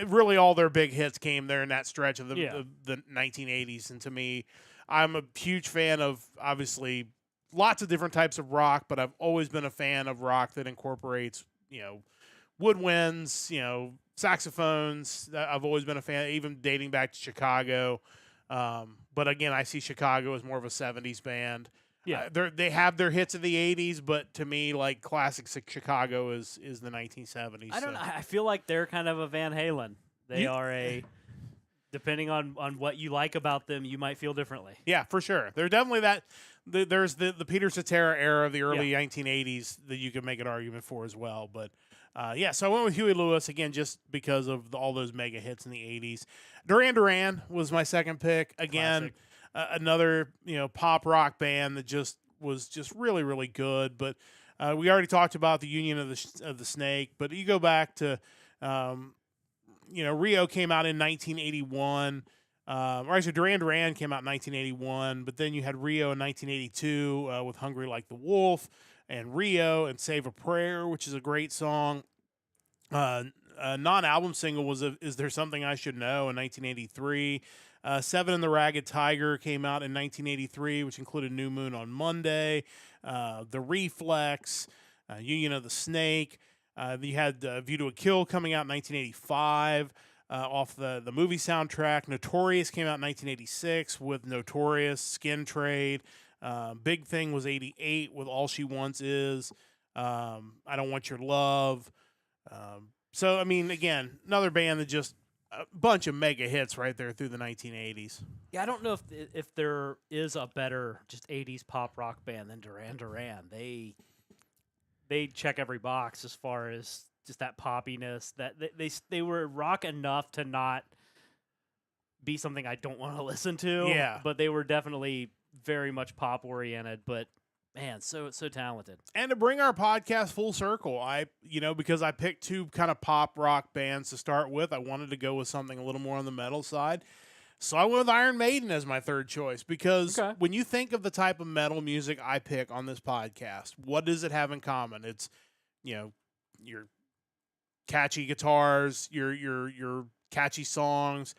Really, all their big hits came there in that stretch of the 1980s. And to me, I'm a huge fan of, obviously, lots of different types of rock, but I've always been a fan of rock that incorporates, woodwinds, saxophones. I've always been a fan, even dating back to Chicago. But again, I see Chicago as more of a 70s band. Yeah, they have their hits of the 80s, but to me, like classic Chicago is the 1970s. I don't know. I feel like they're kind of a Van Halen. They are a Depending on what you like about them, you might feel differently. Yeah, for sure. There's definitely that. There's the Peter Cetera era of the early 1980s that you could make an argument for as well. But yeah, so I went with Huey Lewis again just because of all those mega hits in the 80s. Duran Duran was my second pick. Again, another pop rock band that was really, really good. But we already talked about the Union of the Snake. But you go back to Rio came out in 1981. Or actually, Duran Duran came out in 1981, but then you had Rio in 1982 with Hungry Like the Wolf, and Rio and Save a Prayer, which is a great song. A non-album single was Is There Something I Should Know in 1983. Seven and the Ragged Tiger came out in 1983, which included New Moon on Monday, The Reflex, Union of the Snake. You had View to a Kill coming out in 1985 off the movie soundtrack. Notorious came out in 1986 with Notorious, Skin Trade. Big Thing was 88 with All She Wants Is. I Don't Want Your Love. So, I mean, again, another band that just a bunch of mega hits right there through the 1980s. Yeah, I don't know if there is a better just 80s pop rock band than Duran Duran. They check every box as far as just that poppiness. That they were rock enough to not be something I don't want to listen to. Yeah, but they were definitely very much pop oriented. But man, so talented. And to bring our podcast full circle, because I picked two kind of pop rock bands to start with, I wanted to go with something a little more on the metal side. So I went with Iron Maiden as my third choice because when you think of the type of metal music I pick on this podcast, what does it have in common? It's, your catchy guitars, your catchy songs,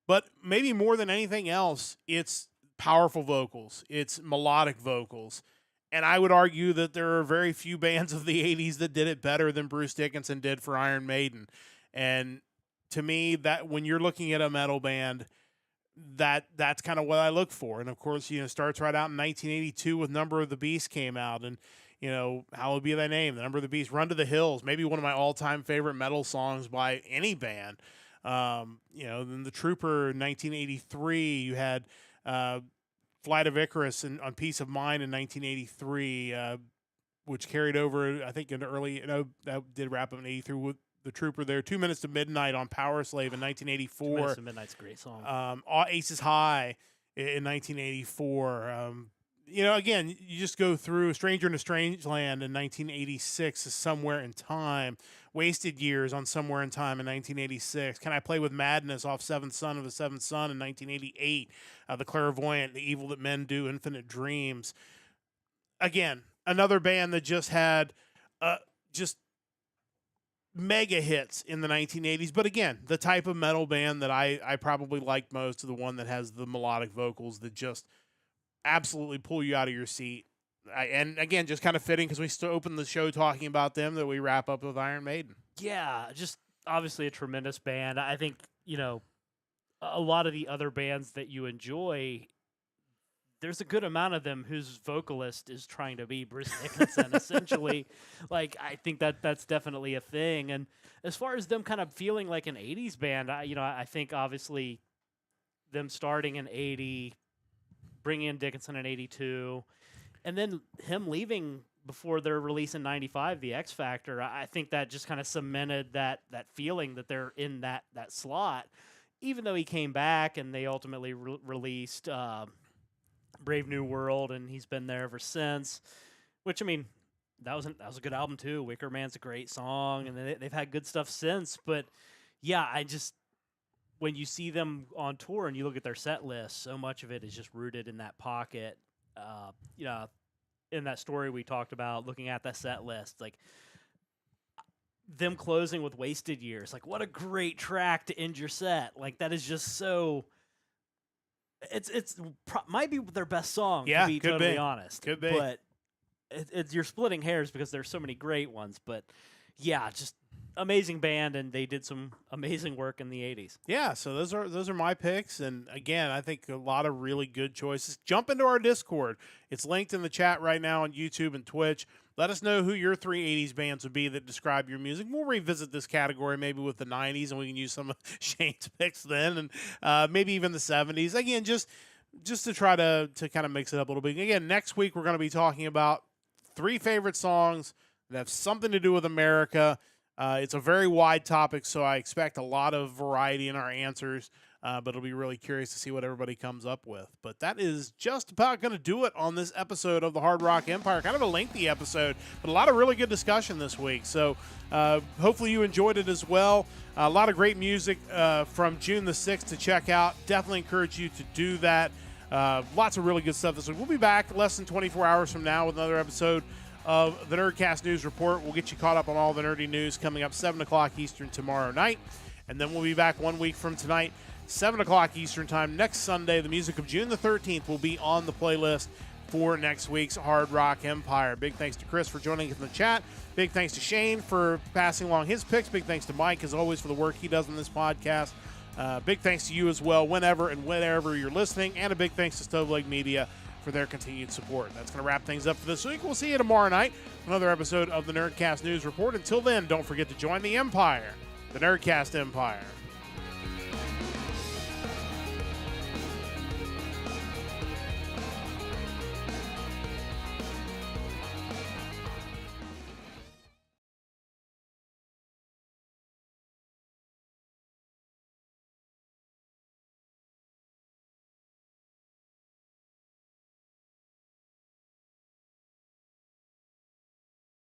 but maybe more than anything else, it's powerful vocals, it's melodic vocals. And I would argue that there are very few bands of the 80s that did it better than Bruce Dickinson did for Iron Maiden. And to me, that when you're looking at a metal band, that's kind of what I look for. And of course, starts right out in 1982 with Number of the Beast came out, and Hallowed Be Thy Name, The Number of the Beast, Run to the Hills, maybe one of my all-time favorite metal songs by any band. Then The Trooper in 1983, you had Flight of Icarus on Peace of Mind in 1983, which carried over, I think, that did wrap up in 83 with The Trooper there. 2 Minutes to Midnight on Power Slave in 1984. 2 Minutes to Midnight's a great song. Aces High in 1984. Again, you just go through Stranger in a Strange Land in 1986 is Somewhere in Time. Wasted Years on Somewhere in Time in 1986. Can I Play with Madness off Seventh Son of the Seventh Son in 1988. The Clairvoyant, The Evil That Men Do, Infinite Dreams. Again, another band that just had just mega hits in the 1980s. But again, the type of metal band that I probably liked most is the one that has the melodic vocals that just absolutely pull you out of your seat. And again, just kind of fitting because we still open the show talking about them that we wrap up with Iron Maiden. Yeah, just obviously a tremendous band. I think, a lot of the other bands that you enjoy, there's a good amount of them whose vocalist is trying to be Bruce Dickinson, essentially. Like, I think that's definitely a thing. And as far as them kind of feeling like an 80s band, I think obviously them starting in 80, bringing in Dickinson in 82, and then him leaving before their release in 95, The X Factor, I think that just kind of cemented that feeling that they're in that slot. Even though he came back and they ultimately released Brave New World, and he's been there ever since. Which, I mean, that was a good album too. Wicker Man's a great song, and they've had good stuff since. But yeah, when you see them on tour and you look at their set list, so much of it is just rooted in that pocket. In that story we talked about, looking at that set list, like them closing with Wasted Years, like what a great track to end your set. Like that is just so. It's might be their best song. Yeah, to be totally honest. Could be, but you're splitting hairs because there's so many great ones. But yeah, just amazing band, and they did some amazing work in the 80s. Yeah, so those are my picks, and again, I think a lot of really good choices. Jump into our Discord. It's linked in the chat right now on YouTube and Twitch. Let us know who your 3 80s bands would be that describe your music. We'll revisit this category maybe with the 90s, and we can use some of Shane's picks then, and maybe even the 70s. Again, just to try to kind of mix it up a little bit. Again, next week we're going to be talking about 3 favorite songs that have something to do with America. It's a very wide topic, so I expect a lot of variety in our answers, but it'll be really curious to see what everybody comes up with. But that is just about going to do it on this episode of the Hard Rock Empire. Kind of a lengthy episode, but a lot of really good discussion this week. So hopefully you enjoyed it as well. A lot of great music from June the 6th to check out. Definitely encourage you to do that. Lots of really good stuff this week. We'll be back less than 24 hours from now with another episode of the Nerdcast News Report. We'll get you caught up on all the nerdy news coming up 7 o'clock Eastern tomorrow night. And then we'll be back 1 week from tonight, 7 o'clock Eastern time. Next Sunday, the music of June the 13th will be on the playlist for next week's Hard Rock Empire. Big thanks to Chris for joining us in the chat. Big thanks to Shane for passing along his picks. Big thanks to Mike, as always, for the work he does on this podcast. Big thanks to you as well, whenever and wherever you're listening. And a big thanks to Stoveleg Media for their continued support. That's going to wrap things up for this week. We'll see you tomorrow night for another episode of the Nerdcast News Report. Until then, don't forget to join the Empire, the Nerdcast Empire.